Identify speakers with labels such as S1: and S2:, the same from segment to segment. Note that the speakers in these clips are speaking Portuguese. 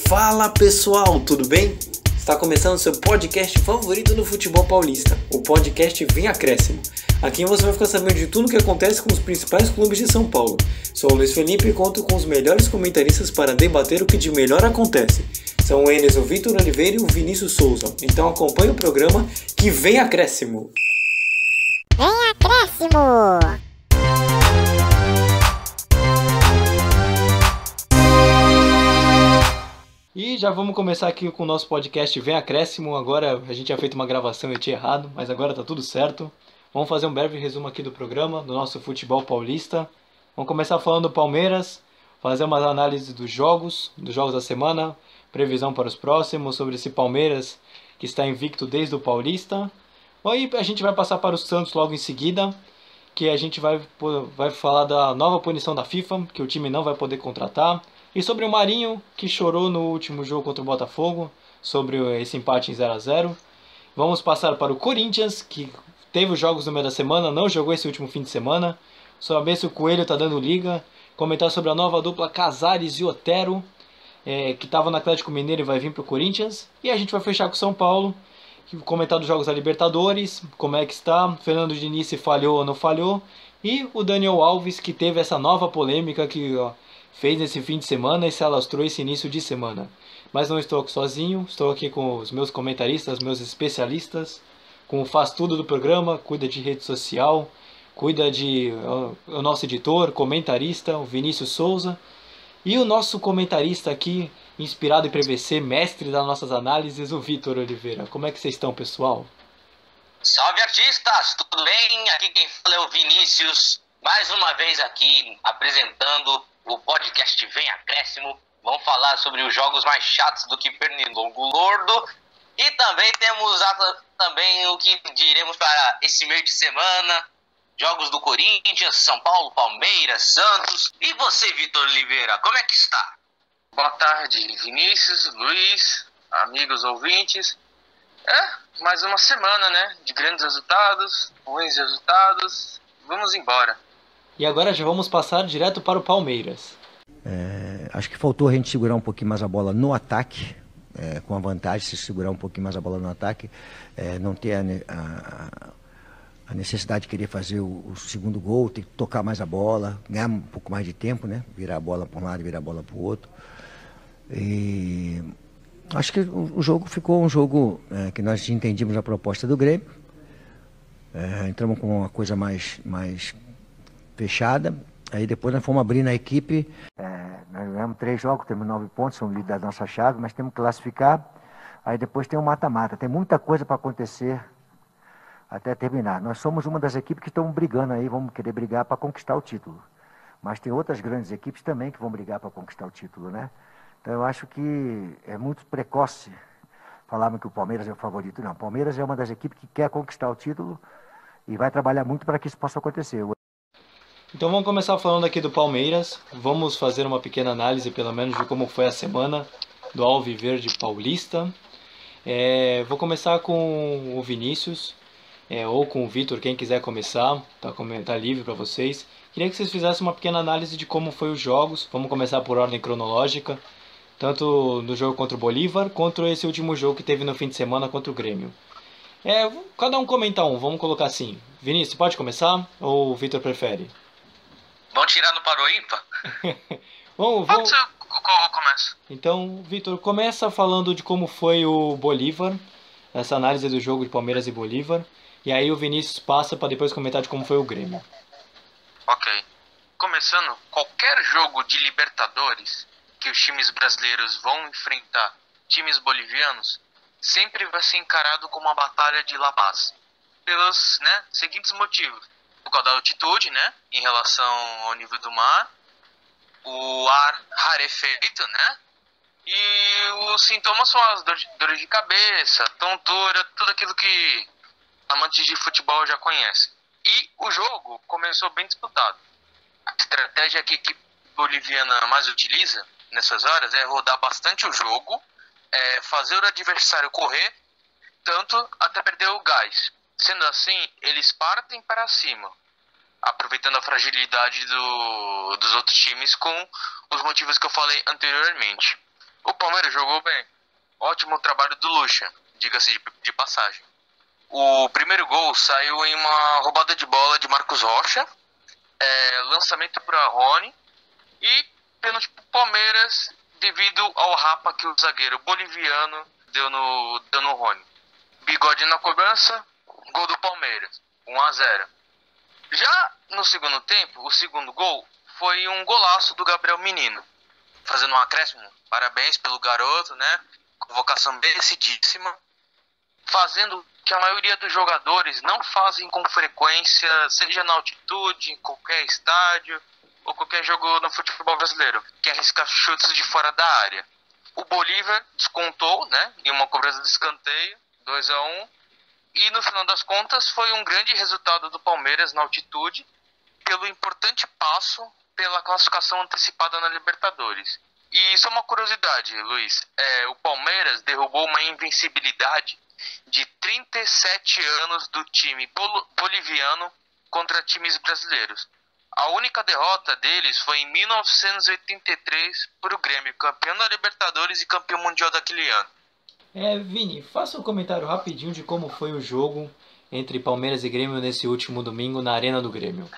S1: Fala pessoal, tudo bem? Está começando o seu podcast favorito no futebol paulista, o podcast Vem Acréscimo. Aqui você vai ficar sabendo de tudo o que acontece com os principais clubes de São Paulo. Sou o Luiz Felipe e conto com os melhores comentaristas para debater o que de melhor acontece. São o Enes, o Vitor Oliveira e o Vinícius Souza. Então acompanhe o programa que vem Acréscimo!
S2: Vem Acréscimo!
S1: E já vamos começar aqui com o nosso podcast Vem Acréscimo. Agora a gente tinha feito uma gravação e eu tinha errado, mas agora tá tudo certo. Vamos fazer um breve resumo aqui do programa, do nosso futebol paulista. Vamos começar falando do Palmeiras, fazer umas análises dos jogos da semana, previsão para os próximos, sobre esse Palmeiras que está invicto desde o Paulista. Aí a gente vai passar para o Santos logo em seguida, que a gente vai falar da nova punição da FIFA, que o time não vai poder contratar. E sobre o Marinho, que chorou no último jogo contra o Botafogo, sobre esse empate em 0-0. Vamos passar para o Corinthians, que teve os jogos no meio da semana, não jogou esse último fim de semana. Saber se o Coelho está dando liga. Comentar sobre a nova dupla Casares e Otero, que estava no Atlético Mineiro e vai vir para o Corinthians. E a gente vai fechar com o São Paulo, comentar dos jogos da Libertadores, como é que está, Fernando Diniz se falhou ou não falhou. E o Daniel Alves, que teve essa nova polêmica que fez nesse fim de semana e se alastrou esse início de semana. Mas não estou aqui sozinho, estou aqui com os meus comentaristas, meus especialistas, com o faz tudo do programa, cuida de rede social, cuida de o nosso editor, comentarista, o Vinícius Souza, e o nosso comentarista aqui, inspirado em PVC, mestre das nossas análises, o Vitor Oliveira. Como é que vocês estão, pessoal?
S3: Salve, artistas! Tudo bem? Aqui quem fala é o Vinícius, mais uma vez aqui apresentando o podcast Vem Acréscimo. Vamos falar sobre os jogos mais chatos do que Pernilongo Gordo. E também temos também o que diremos para esse meio de semana. Jogos do Corinthians, São Paulo, Palmeiras, Santos. E você, Vitor Oliveira, como é que está?
S4: Boa tarde, Vinícius, Luiz, amigos ouvintes. Mais uma semana, né? De grandes resultados, ruins resultados. Vamos embora.
S1: E agora já vamos passar direto para o Palmeiras.
S5: Acho que faltou a gente segurar um pouquinho mais a bola no ataque, com a vantagem de se segurar um pouquinho mais a bola no ataque, não ter a necessidade de querer fazer o segundo gol, ter que tocar mais a bola, ganhar um pouco mais de tempo, né? Virar a bola para um lado e virar a bola para o outro. E acho que o jogo ficou um jogo que nós entendíamos a proposta do Grêmio. Entramos com uma coisa mais fechada. Aí depois nós fomos abrindo a equipe. Nós ganhamos 3 jogos, temos 9 pontos, somos líderes da nossa chave, mas temos que classificar. Aí depois tem um mata-mata. Tem muita coisa para acontecer até terminar. Nós somos uma das equipes que estão brigando aí, vamos querer brigar para conquistar o título. Mas tem outras grandes equipes também que vão brigar para conquistar o título, né? Então eu acho que é muito precoce falarmos que o Palmeiras é o favorito. Não, o Palmeiras é uma das equipes que quer conquistar o título e vai trabalhar muito para que isso possa acontecer.
S1: Então vamos começar falando aqui do Palmeiras. Vamos fazer uma pequena análise, pelo menos, de como foi a semana do Alviverde Paulista. Vou começar com o Vinícius, ou com o Vitor, quem quiser começar, tá livre para vocês. Queria que vocês fizessem uma pequena análise de como foi os jogos. Vamos começar por ordem cronológica, tanto no jogo contra o Bolívar, quanto esse último jogo que teve no fim de semana contra o Grêmio. Cada um comenta um, vamos colocar assim. Vinícius, pode começar ou o Vitor prefere?
S3: Vamos tirar no Paro Ímpar?
S4: Pode ser, eu começo.
S1: Então, Vitor, começa falando de como foi o Bolívar, essa análise do jogo de Palmeiras e Bolívar, e aí o Vinícius passa para depois comentar de como foi o Grêmio.
S4: Ok. Começando, qualquer jogo de Libertadores que os times brasileiros vão enfrentar times bolivianos, sempre vai ser encarado como uma batalha de La Paz. Pelos seguintes motivos. Por causa da altitude, né? Em relação ao nível do mar. O ar rarefeito, né? E os sintomas são as dores de cabeça, tontura, tudo aquilo que amantes de futebol já conhecem. E o jogo começou bem disputado. A estratégia que a equipe boliviana mais utiliza nessas horas é rodar bastante o jogo, fazer o adversário correr, tanto até perder o gás. Sendo assim, eles partem para cima, aproveitando a fragilidade dos outros times com os motivos que eu falei anteriormente. O Palmeiras jogou bem. Ótimo trabalho do Lucha, diga-se de passagem. O primeiro gol saiu em uma roubada de bola de Marcos Rocha, lançamento para Rony e pênalti pro Palmeiras devido ao rapa que o zagueiro boliviano deu no Rony. Bigode na cobrança, gol do Palmeiras, 1-0. Já no segundo tempo, o segundo gol foi um golaço do Gabriel Menino, fazendo um acréscimo. Parabéns pelo garoto, né? Convocação merecidíssima, fazendo que a maioria dos jogadores não fazem com frequência, seja na altitude, em qualquer estádio ou qualquer jogo no futebol brasileiro, que é arriscar chutes de fora da área. O Bolívar descontou, né, em uma cobrança de escanteio, 2-1, e no final das contas foi um grande resultado do Palmeiras na altitude, pelo importante passo pela classificação antecipada na Libertadores. E só uma curiosidade, Luiz, o Palmeiras derrubou uma invencibilidade de 37 anos do time boliviano contra times brasileiros. A única derrota deles foi em 1983 para o Grêmio, campeão da Libertadores e campeão mundial daquele ano.
S1: Vini, faça um comentário rapidinho de como foi o jogo entre Palmeiras e Grêmio nesse último domingo na Arena do Grêmio.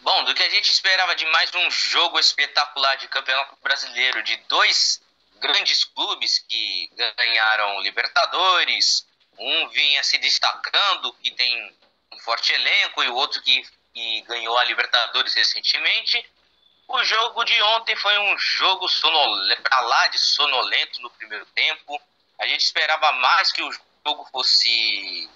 S3: Bom, do que a gente esperava de mais um jogo espetacular de Campeonato Brasileiro, de dois grandes clubes que ganharam Libertadores, um vinha se destacando, que tem um forte elenco, e o outro que ganhou a Libertadores recentemente. O jogo de ontem foi um jogo pra lá de sonolento no primeiro tempo. A gente esperava mais que o jogo fosse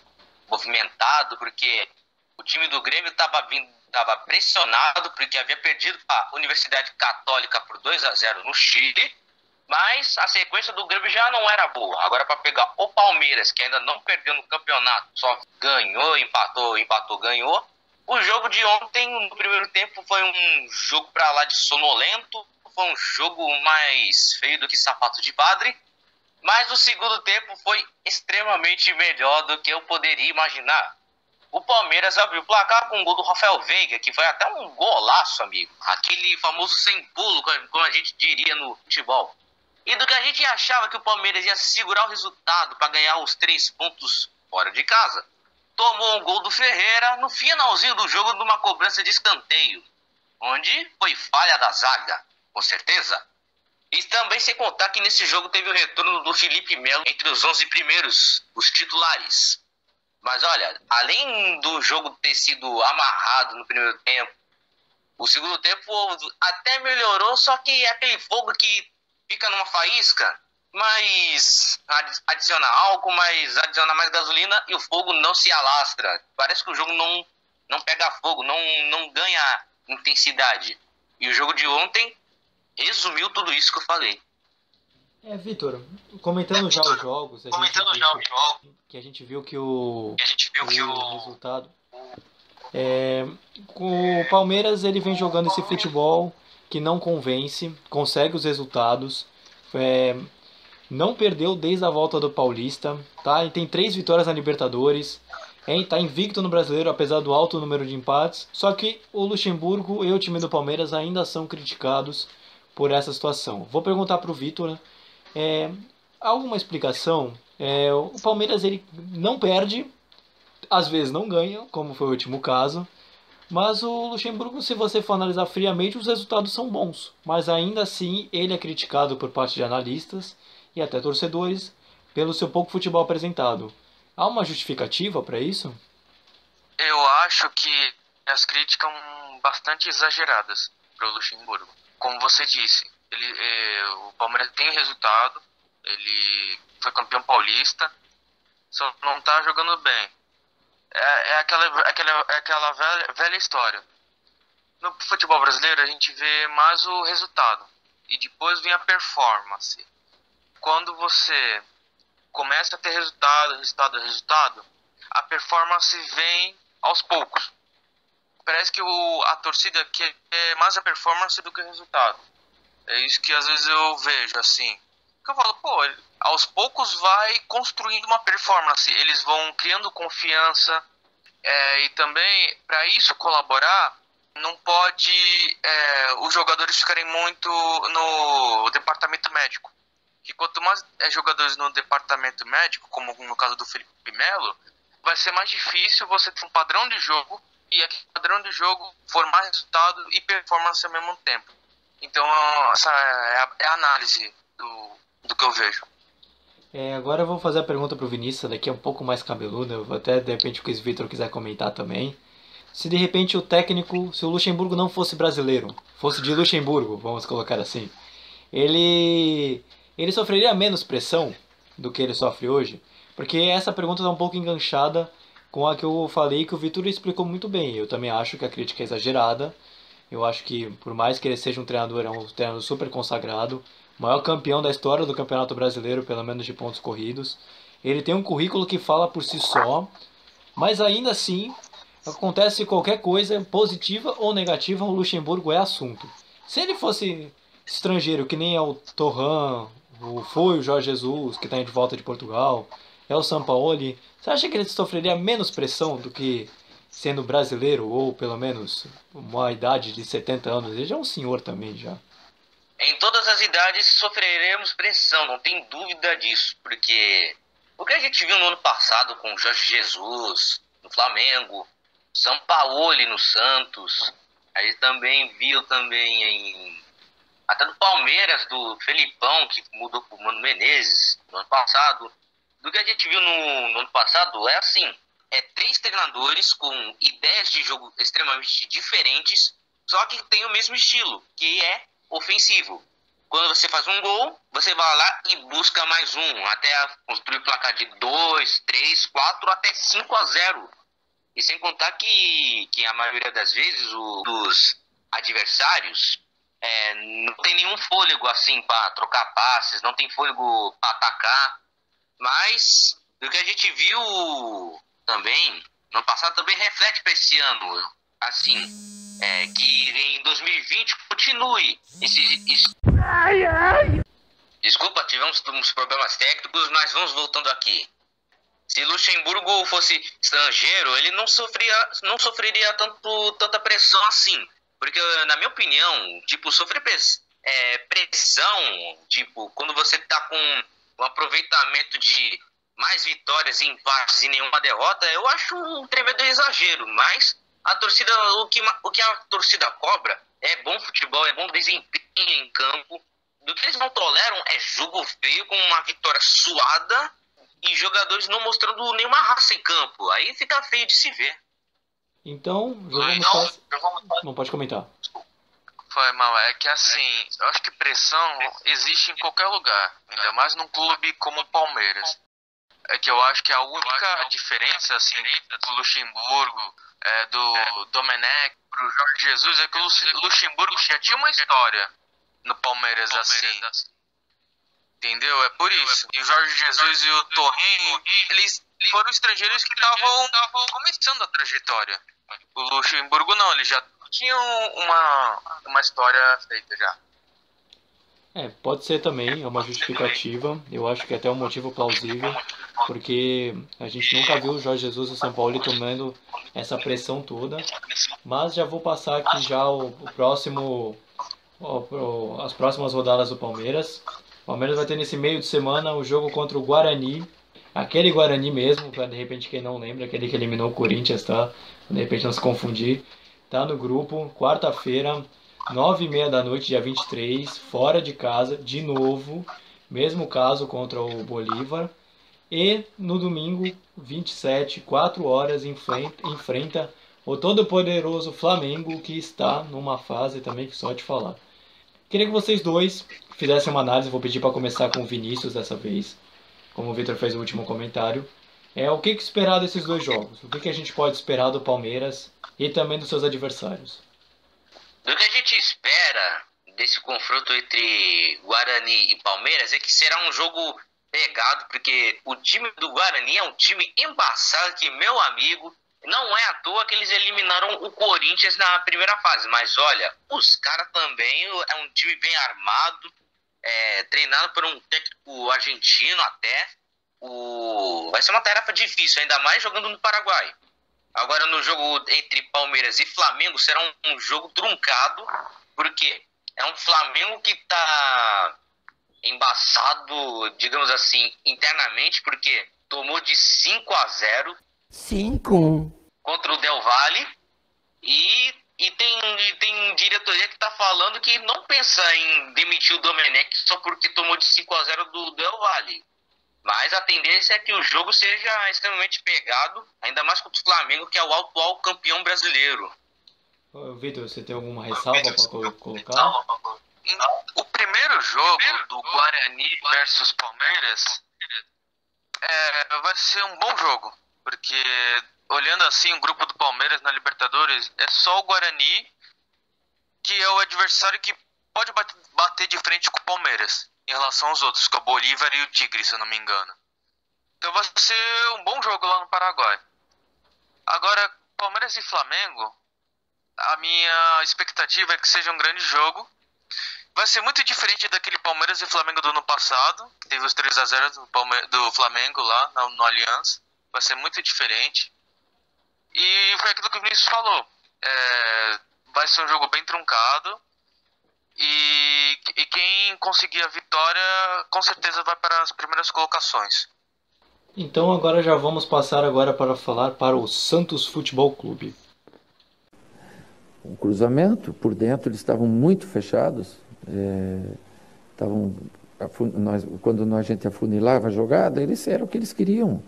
S3: movimentado, porque o time do Grêmio estava pressionado, porque havia perdido a Universidade Católica por 2-0 no Chile, mas a sequência do Grêmio já não era boa. Agora, para pegar o Palmeiras, que ainda não perdeu no campeonato, só ganhou, empatou, ganhou. O jogo de ontem, no primeiro tempo, foi um jogo para lá de sonolento, foi um jogo mais feio do que sapato de padre, mas o segundo tempo foi extremamente melhor do que eu poderia imaginar. O Palmeiras abriu o placar com um gol do Rafael Veiga, que foi até um golaço, amigo. Aquele famoso sem pulo, como a gente diria no futebol. E do que a gente achava que o Palmeiras ia segurar o resultado para ganhar os 3 pontos fora de casa, tomou um gol do Ferreira no finalzinho do jogo numa cobrança de escanteio, onde foi falha da zaga, com certeza. E também sem contar que nesse jogo teve o retorno do Felipe Melo entre os 11 primeiros, os titulares. Mas olha, além do jogo ter sido amarrado no primeiro tempo, o segundo tempo até melhorou, só que é aquele fogo que fica numa faísca, mas adiciona álcool, mas adiciona mais gasolina e o fogo não se alastra. Parece que o jogo não pega fogo, não ganha intensidade. E o jogo de ontem resumiu tudo isso que eu falei.
S1: Vitor, comentando já os jogos, que a gente viu que o resultado o Palmeiras ele vem jogando esse futebol que não convence, consegue os resultados, não perdeu desde a volta do Paulista, tá? E tem 3 vitórias na Libertadores, tá invicto no Brasileiro apesar do alto número de empates, só que o Luxemburgo e o time do Palmeiras ainda são criticados por essa situação. Vou perguntar para o Vitor, alguma explicação? O Palmeiras ele não perde, às vezes não ganha, como foi o último caso, mas o Luxemburgo, se você for analisar friamente, os resultados são bons, mas ainda assim ele é criticado por parte de analistas e até torcedores pelo seu pouco futebol apresentado. Há uma justificativa para isso?
S4: Eu acho que as críticas são bastante exageradas para o Luxemburgo. Como você disse, o Palmeiras tem resultado, ele foi campeão paulista, só não está jogando bem. É aquela velha história. No futebol brasileiro a gente vê mais o resultado e depois vem a performance. Quando você começa a ter resultado, a performance vem aos poucos. Parece que a torcida quer mais a performance do que o resultado. É isso que às vezes eu vejo assim. Eu falo, aos poucos vai construindo uma performance. Eles vão criando confiança. E também, para isso colaborar, não pode os jogadores ficarem muito no departamento médico. Que quanto mais jogadores no departamento médico, como no caso do Felipe Melo, vai ser mais difícil você ter um padrão de jogo e aquele padrão de jogo formar resultado e performance ao mesmo tempo. Então essa é a análise do que eu vejo.
S1: Agora eu vou fazer a pergunta pro Vinícius, daqui é um pouco mais cabeluda, eu vou até de repente o Vitor quiser comentar também. Se de repente o técnico, se o Luxemburgo não fosse brasileiro, fosse de Luxemburgo, vamos colocar assim, ele sofreria menos pressão do que ele sofre hoje? Porque essa pergunta está um pouco enganchada com a que eu falei que o Vitor explicou muito bem. Eu também acho que a crítica é exagerada. Eu acho que, por mais que ele seja um treinador super consagrado, maior campeão da história do Campeonato Brasileiro, pelo menos de pontos corridos, ele tem um currículo que fala por si só, mas ainda assim, acontece qualquer coisa, positiva ou negativa, o Luxemburgo é assunto. Se ele fosse estrangeiro, que nem é o Torran, foi o Jorge Jesus, que está de volta de Portugal, é o Sampaoli, você acha que ele sofreria menos pressão do que sendo brasileiro, ou pelo menos uma idade de 70 anos? Ele já é um senhor também, já.
S3: Em todas as idades sofreremos pressão, não tem dúvida disso, porque o que a gente viu no ano passado com o Jorge Jesus no Flamengo, Sampaoli no Santos, a gente também viu até no Palmeiras, do Felipão, que mudou para o Mano Menezes no ano passado. Do que a gente viu no ano passado é assim, 3 treinadores com ideias de jogo extremamente diferentes, só que tem o mesmo estilo, que é ofensivo. Quando você faz um gol, você vai lá e busca mais um, até construir o placar de 2, 3, 4, até 5-0. E sem contar que a maioria das vezes os adversários não tem nenhum fôlego assim para trocar passes, não tem fôlego para atacar. Mas do que a gente viu também, no passado também reflete para esse ano, assim, que em 2020 continue Desculpa, tivemos uns problemas técnicos, mas vamos voltando aqui. Se Luxemburgo fosse estrangeiro, ele não sofreria tanta pressão assim. Porque, na minha opinião, sofrer pressão, quando você tá com um aproveitamento de mais vitórias e empates e nenhuma derrota, eu acho um tremendo exagero. Mas a torcida, o que a torcida cobra é bom futebol, é bom desempenho em campo. Do que eles não toleram é jogo feio com uma vitória suada e jogadores não mostrando nenhuma raça em campo. Aí fica feio de se ver.
S1: Então, não pode comentar.
S4: Foi mal, é que assim, eu acho que pressão existe em qualquer lugar, ainda mais num clube como o Palmeiras. É que eu acho que a única diferença assim, do Luxemburgo, do Domenech pro Jorge Jesus é que o Luxemburgo já tinha uma história no Palmeiras assim. Entendeu? É por isso. E o Jorge Jesus e o Torrinho, eles foram estrangeiros que estavam começando a trajetória. O Luxemburgo não, ele já tinha uma história feita já.
S1: Pode ser também, é uma justificativa. Eu acho que é até um motivo plausível, porque a gente nunca viu o Jorge Jesus e o São Paulo tomando essa pressão toda. Mas já vou passar aqui já as próximas rodadas do Palmeiras. O Palmeiras vai ter nesse meio de semana o jogo contra o Guarani. Aquele Guarani mesmo, para de repente quem não lembra, aquele que eliminou o Corinthians, tá? De repente não se confundir. Tá no grupo, quarta-feira, 9h30 da noite, dia 23, fora de casa, de novo. Mesmo caso contra o Bolívar. E no domingo, 27, 4 horas, enfrenta o todo-poderoso Flamengo, que está numa fase também que só te falar. Queria que vocês dois fizessem uma análise, vou pedir para começar com o Vinícius dessa vez, como o Vitor fez o último comentário. O que esperar desses dois jogos? O que a gente pode esperar do Palmeiras e também dos seus adversários?
S3: Do que a gente espera desse confronto entre Guarani e Palmeiras é que será um jogo pegado, porque o time do Guarani é um time embaçado que, meu amigo, não é à toa que eles eliminaram o Corinthians na primeira fase. Mas olha, os caras também é um time bem armado, treinado por um técnico argentino até. Vai ser uma tarefa difícil, ainda mais jogando no Paraguai. Agora no jogo entre Palmeiras e Flamengo será um jogo truncado, porque é um Flamengo que tá embaçado, digamos assim, internamente, porque tomou de 5-0
S6: 5.
S3: contra o Del Valle e tem diretoria que tá falando que não pensa em demitir o Domenech só porque tomou de 5-0 do Del Valle. Mas a tendência é que o jogo seja extremamente pegado, ainda mais contra o Flamengo, que é o atual campeão brasileiro.
S1: Ô, Vitor, você tem alguma ressalva para colocar?
S4: O primeiro jogo do Guarani versus Palmeiras vai ser um bom jogo, porque olhando assim o grupo do Palmeiras na Libertadores, é só o Guarani que é o adversário que pode bater de frente com o Palmeiras em relação aos outros, que é o Bolívar e o Tigre, se eu não me engano. Então vai ser um bom jogo lá no Paraguai. Agora, Palmeiras e Flamengo, a minha expectativa é que seja um grande jogo. Vai ser muito diferente daquele Palmeiras e Flamengo do ano passado, que teve os 3-0 do Flamengo lá no Allianz. Vai ser muito diferente. E foi aquilo que o Vinícius falou. Vai ser um jogo bem truncado. E quem conseguir a vitória, com certeza vai para as primeiras colocações.
S1: Então agora já vamos passar agora para falar para o Santos Futebol Clube.
S6: Um cruzamento, por dentro eles estavam muito fechados. Quando a gente afunilava a jogada, eles eram o que eles queriam.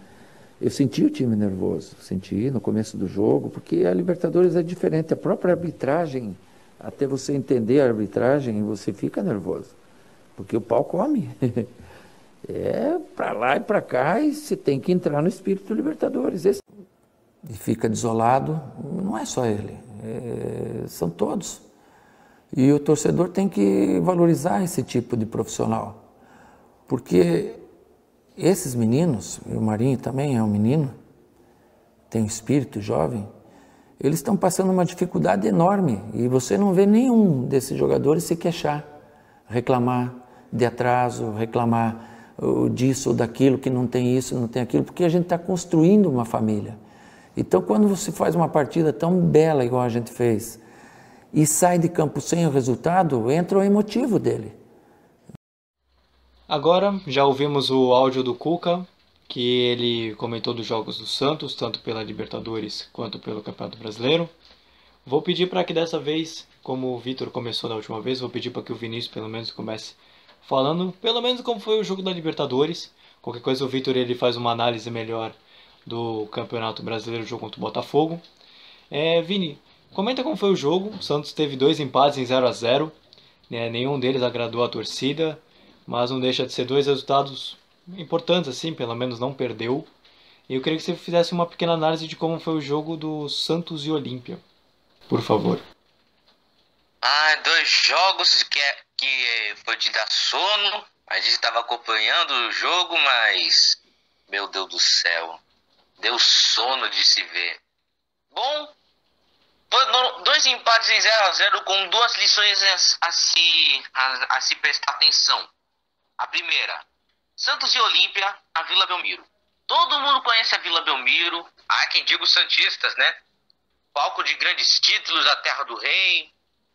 S6: Eu senti o time nervoso, senti no começo do jogo, porque a Libertadores é diferente. A própria arbitragem, até você entender a arbitragem, você fica nervoso, porque o pau come. É para lá e para cá e você tem que entrar no espírito do Libertadores. E fica desolado, não é só ele, são todos. E o torcedor tem que valorizar esse tipo de profissional, porque esses meninos, e o Marinho também é um menino, tem um espírito jovem, eles estão passando uma dificuldade enorme e você não vê nenhum desses jogadores se queixar, reclamar de atraso, reclamar disso ou daquilo, que não tem isso, não tem aquilo, porque a gente está construindo uma família. Então, quando você faz uma partida tão bela igual a gente fez e sai de campo sem o resultado, entra o emotivo dele.
S1: Agora já ouvimos o áudio do Cuca, que ele comentou dos jogos do Santos, tanto pela Libertadores quanto pelo Campeonato Brasileiro. Vou pedir para que dessa vez, como o Vitor começou da última vez, vou pedir para que o Vinícius pelo menos comece falando, pelo menos como foi o jogo da Libertadores. Qualquer coisa o Vitor ele faz uma análise melhor do Campeonato Brasileiro, jogo contra o Botafogo. Vini, comenta como foi o jogo. O Santos teve 2 empates em 0-0, né? Nenhum deles agradou a torcida, mas não deixa de ser 2 resultados importantes, assim, pelo menos não perdeu. E eu queria que você fizesse uma pequena análise de como foi o jogo do Santos e Olímpia, por favor.
S3: 2 jogos que foi de dar sono. A gente estava acompanhando o jogo, mas meu Deus do céu, deu sono de se ver. Bom, 2 empates em 0-0 com 2 lições a se prestar atenção. A primeira, Santos e Olímpia, a Vila Belmiro. Todo mundo conhece a Vila Belmiro, há quem diga os santistas, né? Palco de grandes títulos, a Terra do Rei,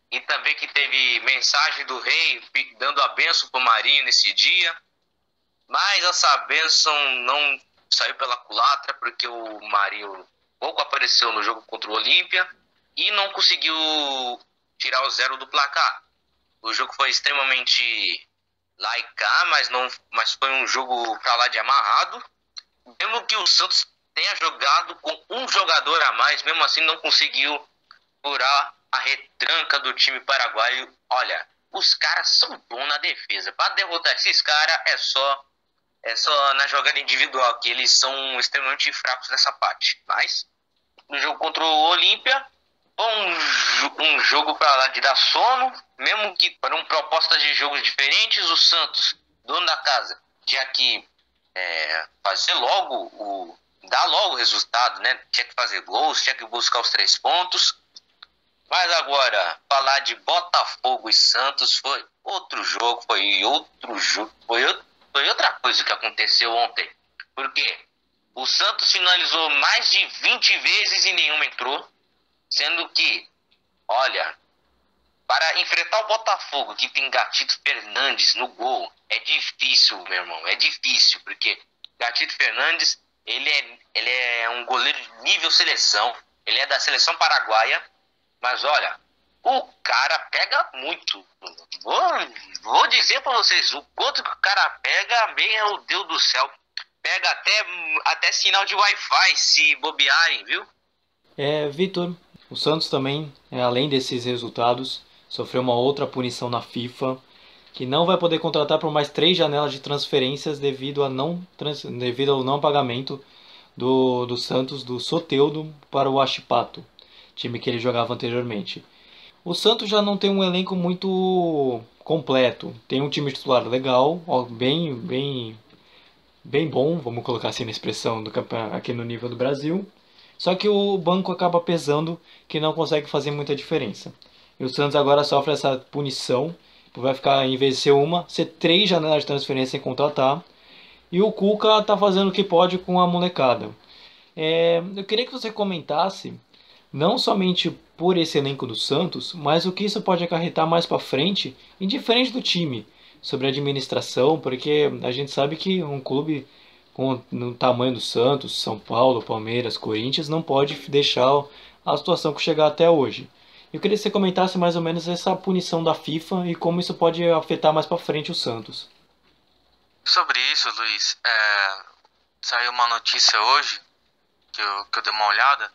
S3: e também que teve mensagem do rei dando a bênção para o Marinho nesse dia. Mas essa bênção não saiu pela culatra, porque o Marinho pouco apareceu no jogo contra o Olímpia e não conseguiu tirar o 0 do placar. O jogo foi extremamente lá e cá, mas foi um jogo pra lá de amarrado. Mesmo que o Santos tenha jogado com um jogador a mais, mesmo assim não conseguiu furar a retranca do time paraguaio. Olha, os caras são bons na defesa. Para derrotar esses caras é só na jogada individual, que eles são extremamente fracos nessa parte. Mas no jogo contra o Olímpia, um jogo para lá de dar sono, mesmo que foram propostas de jogos diferentes. O Santos, dono da casa, tinha que fazer logo dar logo o resultado, né? Tinha que fazer gols, tinha que buscar os 3 pontos. Mas agora, falar de Botafogo e Santos foi outro jogo, foi outra coisa que aconteceu ontem. Porque O Santos finalizou mais de 20 vezes e nenhuma entrou. Sendo que, olha, para enfrentar o Botafogo, que tem Gatito Fernandes no gol, é difícil, meu irmão. É difícil, porque Gatito Fernandes, ele é um goleiro de nível seleção. Ele é da seleção paraguaia. Mas olha, o cara pega muito. Vou dizer pra vocês, o quanto que o cara pega, meu Deus do céu. Pega até sinal de Wi-Fi, se bobearem, viu?
S1: Vitor, o Santos também, além desses resultados, sofreu uma outra punição na FIFA, que não vai poder contratar por mais 3 janelas de transferências devido ao não pagamento do Santos, do Soteldo, para o Huachipato, time que ele jogava anteriormente. O Santos já não tem um elenco muito completo. Tem um time titular legal, bem bom, vamos colocar assim na expressão do campeonato aqui no nível do Brasil. Só que o banco acaba pesando, que não consegue fazer muita diferença. E o Santos agora sofre essa punição, vai ficar, em vez de ser 3 janelas de transferência sem contratar. E o Cuca está fazendo o que pode com a molecada. Eu queria que você comentasse, não somente por esse elenco do Santos, mas o que isso pode acarretar mais para frente, indiferente do time, sobre a administração, porque a gente sabe que um clube no tamanho do Santos, São Paulo, Palmeiras, Corinthians, não pode deixar a situação que chegar até hoje. Eu queria que você comentasse mais ou menos essa punição da FIFA e como isso pode afetar mais para frente o Santos.
S4: Sobre isso, Luiz, saiu uma notícia hoje, que eu dei uma olhada,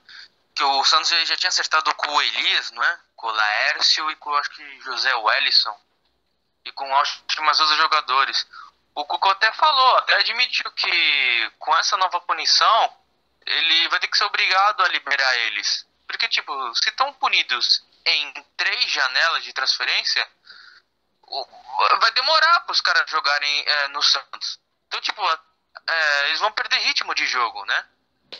S4: que o Santos já tinha acertado com o Elias, não é? Com o Laércio e com, acho que, José Wellison. E com, acho que, mais outros jogadores. O Cuca até falou, até admitiu que com essa nova punição, ele vai ter que ser obrigado a liberar eles. Porque, tipo, se estão punidos em 3 janelas de transferência, vai demorar para os caras jogarem no Santos. Então, tipo, eles vão perder ritmo de jogo, né?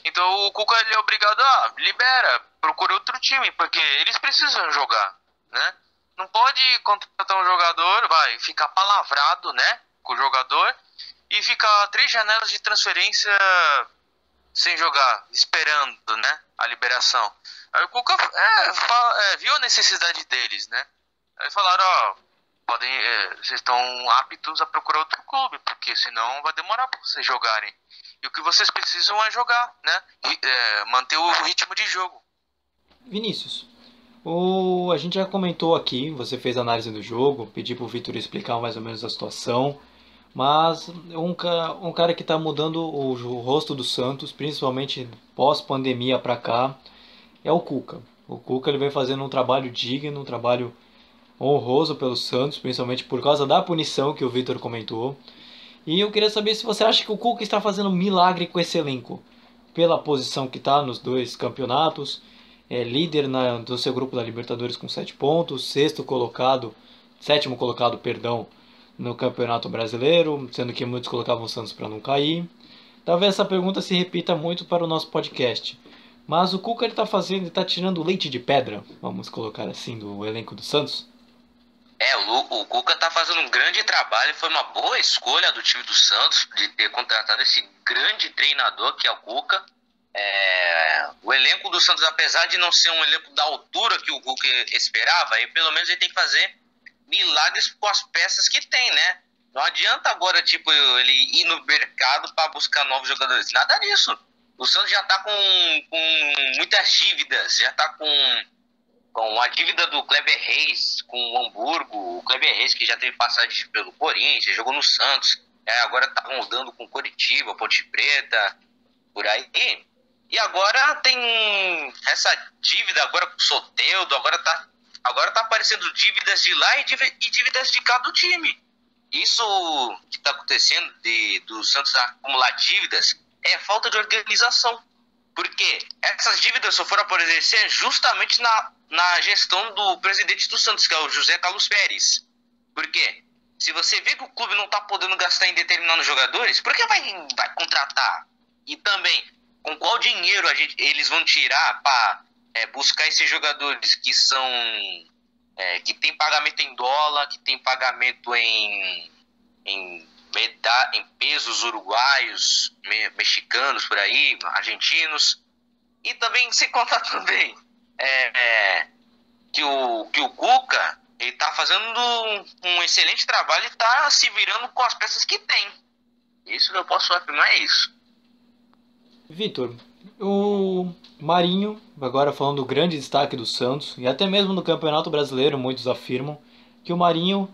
S4: Então o Cuca, ele é obrigado a libera, procura outro time, porque eles precisam jogar, né? Não pode contratar um jogador, vai ficar palavrado, né, com o jogador e ficar 3 janelas de transferência sem jogar, esperando, né, a liberação. Aí o Cuca viu a necessidade deles, né? Aí falaram, vocês estão aptos a procurar outro clube, porque senão vai demorar para vocês jogarem. E o que vocês precisam é jogar, né? Manter o ritmo de jogo.
S1: Vinícius, a gente já comentou aqui, você fez a análise do jogo, pedi pro Vitor explicar mais ou menos a situação, mas um cara que está mudando o rosto do Santos, principalmente pós-pandemia para cá, é o Cuca. O Cuca, ele vem fazendo um trabalho digno, um trabalho honroso pelo Santos, principalmente por causa da punição que o Vitor comentou. E eu queria saber se você acha que o Cuca está fazendo um milagre com esse elenco, pela posição que está nos 2 campeonatos, líder do seu grupo da Libertadores com 7 pontos, sétimo colocado, no Campeonato Brasileiro, sendo que muitos colocavam o Santos para não cair. Talvez essa pergunta se repita muito para o nosso podcast, mas o Cuca ele está tirando leite de pedra, vamos colocar assim, do elenco do Santos.
S3: O Cuca tá fazendo um grande trabalho, foi uma boa escolha do time do Santos de ter contratado esse grande treinador que é o Cuca. O elenco do Santos, apesar de não ser um elenco da altura que o Cuca esperava, pelo menos ele tem que fazer milagres com as peças que tem, né? Não adianta agora, tipo, ele ir no mercado para buscar novos jogadores, nada disso. O Santos já tá com muitas dívidas, já tá com a dívida do Kleber Reis com o Hamburgo, o Kleber Reis que já teve passagem pelo Corinthians, jogou no Santos, agora tá rodando com Coritiba, Ponte Preta, por aí. E agora tem essa dívida agora com o Soteldo, agora tá aparecendo dívidas de lá e dívidas de cá do time. Isso que tá acontecendo do Santos acumular dívidas é falta de organização. Porque essas dívidas só foram aparecer justamente na gestão do presidente do Santos, que é o José Carlos Pérez. Por quê? Se você vê que o clube não está podendo gastar em determinados jogadores, por que vai contratar? E também, com qual dinheiro eles vão tirar para buscar esses jogadores que são que tem pagamento em dólar, que tem pagamento em em pesos uruguaios, mexicanos por aí, argentinos. E também, sem contar também, que o Cuca, ele tá fazendo um excelente trabalho e tá se virando com as peças que tem. Isso eu posso afirmar, é isso.
S1: Vitor, o Marinho, agora falando do grande destaque do Santos, e até mesmo no Campeonato Brasileiro, muitos afirmam que o Marinho,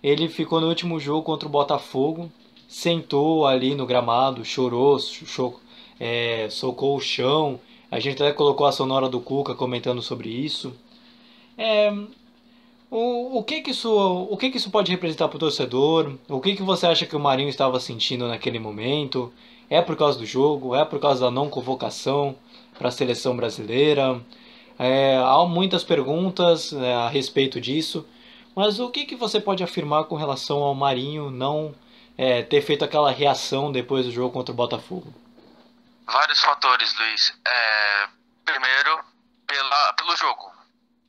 S1: ele ficou no último jogo contra o Botafogo, sentou ali no gramado, chorou, socou o chão. A gente até colocou a sonora do Cuca comentando sobre isso. O que que isso pode representar para o torcedor? O que você acha que o Marinho estava sentindo naquele momento? É por causa do jogo? É por causa da não convocação para a seleção brasileira? Há muitas perguntas a respeito disso. Mas o que você pode afirmar com relação ao Marinho não ter feito aquela reação depois do jogo contra o Botafogo?
S4: Vários fatores, Luiz. Primeiro, pelo jogo,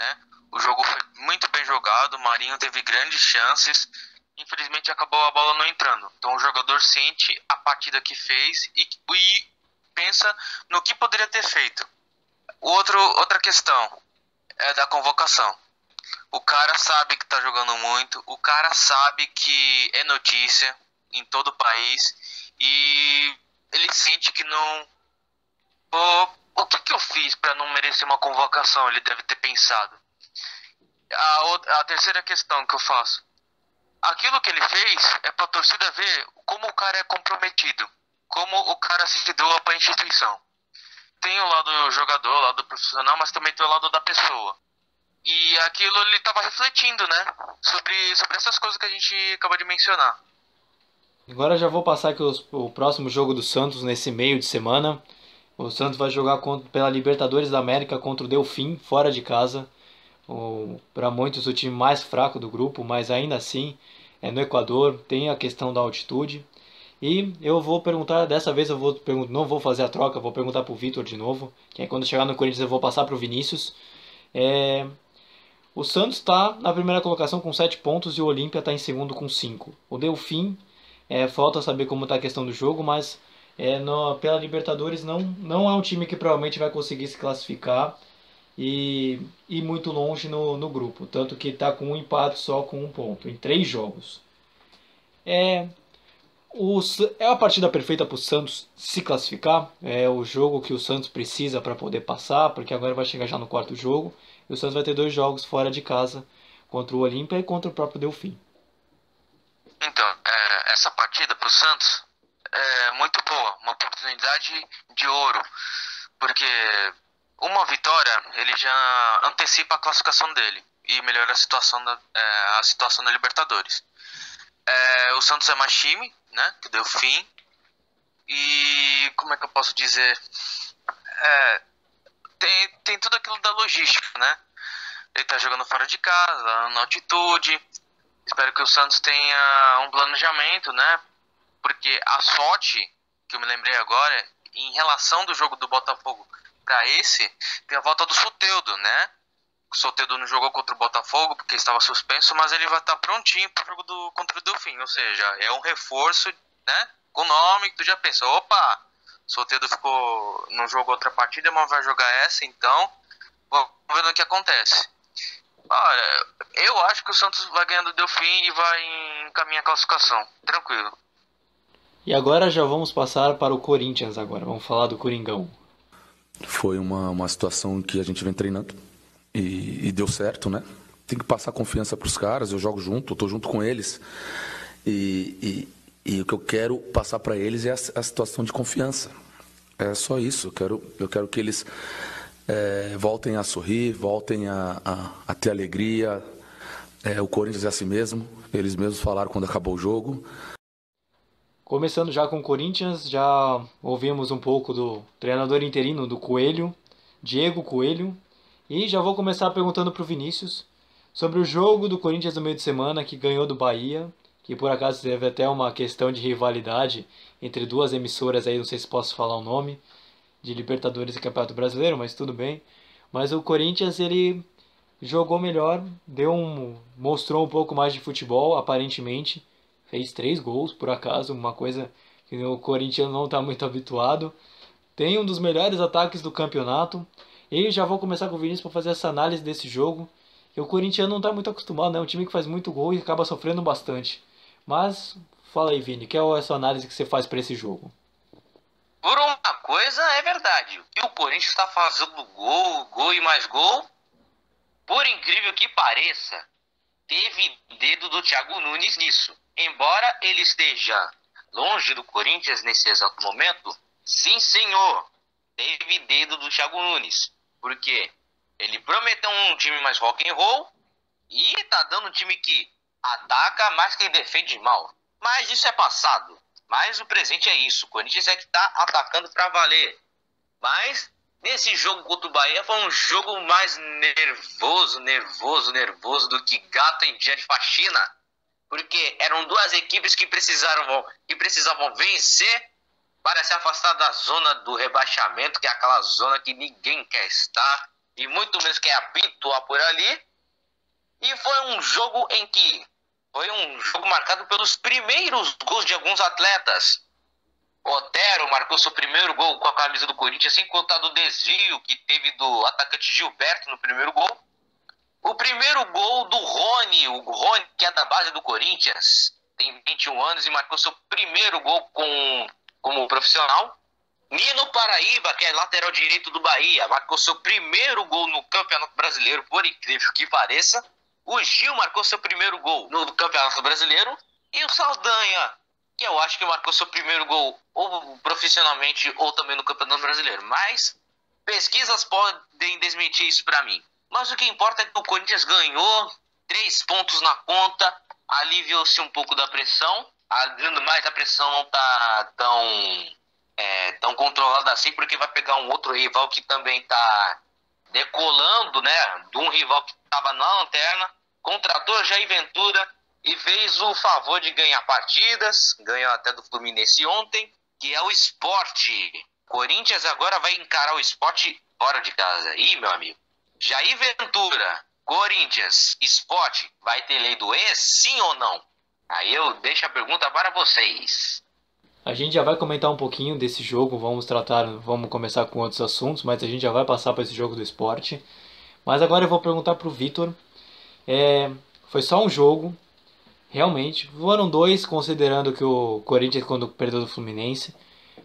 S4: né? O jogo foi muito bem jogado, o Marinho teve grandes chances, infelizmente acabou a bola não entrando. Então o jogador sente a partida que fez e pensa no que poderia ter feito. Outra questão é da convocação. O cara sabe que está jogando muito, o cara sabe que é notícia em todo o país e ele sente que não... O que eu fiz para não merecer uma convocação? Ele deve ter pensado. A terceira questão que eu faço. Aquilo que ele fez é para a torcida ver como o cara é comprometido, como o cara se doa para a instituição. Tem o lado do jogador, o lado do profissional, mas também tem o lado da pessoa. E aquilo ele estava refletindo, né? Sobre essas coisas que a gente acabou de mencionar.
S1: Agora já vou passar aqui o próximo jogo do Santos nesse meio de semana. O Santos vai jogar pela Libertadores da América contra o Delfim, fora de casa. Para muitos o time mais fraco do grupo, mas ainda assim é no Equador, tem a questão da altitude. E eu vou perguntar, dessa vez não vou fazer a troca, vou perguntar para o Vitor de novo, que aí quando chegar no Corinthians eu vou passar para o Vinícius. O Santos está na primeira colocação com 7 pontos e o Olímpia está em segundo com 5. O Delfim, falta saber como está a questão do jogo, mas pela Libertadores não é um time que provavelmente vai conseguir se classificar e ir muito longe no grupo. Tanto que está com um empate só com 1 ponto em 3 jogos. É a partida perfeita para o Santos se classificar. É o jogo que o Santos precisa para poder passar, porque agora vai chegar já no 4º jogo. E o Santos vai ter 2 jogos fora de casa, contra o Olímpia e contra o próprio Delfim.
S4: Então, essa partida para o Santos é muito boa, uma oportunidade de ouro, porque uma vitória ele já antecipa a classificação dele e melhora a situação da Libertadores. O Santos é mais time, né, que deu fim, e como é que eu posso dizer, tem tudo aquilo da logística, né? Ele tá jogando fora de casa, na altitude. Espero que o Santos tenha um planejamento, né? Porque a sorte que eu me lembrei agora, em relação do jogo do Botafogo para esse, tem a volta do Soteldo, né? O Soteldo não jogou contra o Botafogo porque estava suspenso, mas ele vai estar prontinho para o jogo contra o Delfim. Ou seja, é um reforço, né? Com nome que tu já pensa, opa, Soteldo não jogou outra partida, mas vai jogar essa, então vamos ver o que acontece. Olha, eu acho que o Santos vai ganhando o Delfim e vai encaminhar a classificação, tranquilo.
S1: E agora já vamos passar para o Corinthians agora, vamos falar do Coringão.
S7: Foi uma situação que a gente vem treinando e deu certo, né? Tem que passar confiança para os caras, eu jogo junto, eu tô junto com eles e o que eu quero passar para eles é a situação de confiança. É só isso, eu quero que eles voltem a sorrir, voltem a ter alegria. O Corinthians é assim mesmo, eles mesmos falaram quando acabou o jogo.
S1: Começando já com o Corinthians, já ouvimos um pouco do treinador interino do Coelho, Diego Coelho, e já vou começar perguntando para o Vinícius sobre o jogo do Corinthians no meio de semana que ganhou do Bahia, que por acaso teve até uma questão de rivalidade entre 2 emissoras aí, não sei se posso falar o nome, de Libertadores e Campeonato Brasileiro, mas tudo bem. Mas o Corinthians, ele jogou melhor, mostrou um pouco mais de futebol, aparentemente, fez 3 gols, por acaso, uma coisa que o Corinthians não está muito habituado. Tem um dos melhores ataques do campeonato. E já vou começar com o Vinícius para fazer essa análise desse jogo. E o Corinthians não está muito acostumado, né? É um time que faz muito gol e acaba sofrendo bastante. Mas, fala aí, Vini, qual é a sua análise que você faz para esse jogo?
S3: Por uma coisa é verdade. E o Corinthians está fazendo gol e mais gol. Por incrível que pareça, teve dedo do Thiago Nunes nisso. Embora ele esteja longe do Corinthians nesse exato momento, sim, senhor, teve dedo do Thiago Nunes. Porque ele prometeu um time mais rock and roll e tá dando um time que ataca mais que defende mal. Mas isso é passado. Mas o presente é isso. O Corinthians é que tá atacando pra valer. Mas nesse jogo contra o Bahia foi um jogo mais nervoso do que gato em dia de faxina. Porque eram duas equipes que precisavam vencer para se afastar da zona do rebaixamento, que é aquela zona que ninguém quer estar, e muito menos quer habituar por ali. E foi um jogo marcado pelos primeiros gols de alguns atletas. Otero marcou seu primeiro gol com a camisa do Corinthians, sem contar do desvio que teve do atacante Gilberto no primeiro gol. O primeiro gol do Rony, o Rony que é da base do Corinthians, tem 21 anos e marcou seu primeiro gol como profissional. Nino Paraíba, que é lateral direito do Bahia, marcou seu primeiro gol no Campeonato Brasileiro, por incrível que pareça. O Gil marcou seu primeiro gol no Campeonato Brasileiro. E o Saldanha, que eu acho que marcou seu primeiro gol ou profissionalmente ou também no Campeonato Brasileiro. Mas pesquisas podem desmentir isso para mim. Mas o que importa é que o Corinthians ganhou 3 pontos na conta, aliviou-se um pouco da pressão. Mas a pressão não está tão controlada assim, porque vai pegar um outro rival que também está decolando, né? De um rival que estava na lanterna, contratou Jair Ventura e fez o favor de ganhar partidas, ganhou até do Fluminense ontem, que é o Sport. Corinthians agora vai encarar o Sport fora de casa. Ih, meu amigo, Jair Ventura, Corinthians, Sport, vai ter lei do ex, sim ou não? Aí eu deixo a pergunta para vocês.
S1: A gente já vai comentar um pouquinho desse jogo, vamos começar com outros assuntos, mas a gente já vai passar para esse jogo do Sport. Mas agora eu vou perguntar para o Vitor. Foi só um jogo, realmente. Foram 2, considerando que o Corinthians quando perdeu do Fluminense.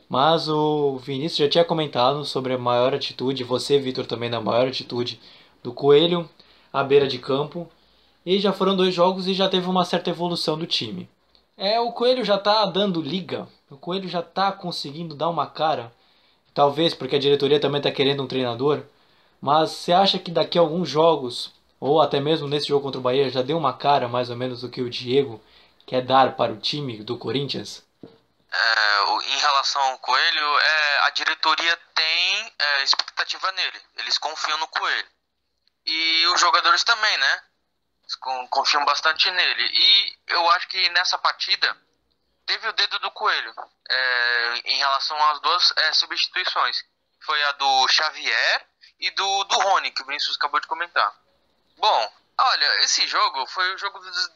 S1: Mas o Vinícius já tinha comentado sobre a maior atitude, você, Vitor, também da maior atitude do Coelho à beira de campo. E já foram 2 jogos e já teve uma certa evolução do time. O Coelho já tá dando liga, o Coelho já tá conseguindo dar uma cara. Talvez porque a diretoria também tá querendo um treinador. Mas você acha que daqui a alguns jogos, ou até mesmo nesse jogo contra o Bahia, já deu uma cara mais ou menos do que o Diego quer dar para o time do Corinthians?
S4: Em relação ao Coelho, a diretoria tem expectativa nele. Eles confiam no Coelho. E os jogadores também, né? Confiam bastante nele. E eu acho que nessa partida teve o dedo do Coelho em relação às 2 substituições. Foi a do Xavier e do Rony, que o Vinícius acabou de comentar. Bom, olha, esse jogo foi o jogo dos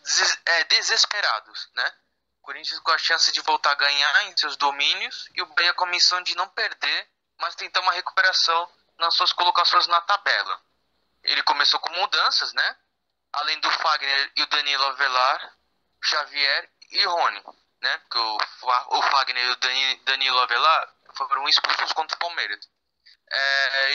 S4: desesperados, né? O Corinthians com a chance de voltar a ganhar em seus domínios e o Bahia com a missão de não perder, mas tentar uma recuperação nas suas colocações na tabela. Ele começou com mudanças, né? Além do Fagner e o Danilo Avelar, Xavier e Rony, né? Porque o Fagner e o Danilo Avelar foram expulsos contra o Palmeiras.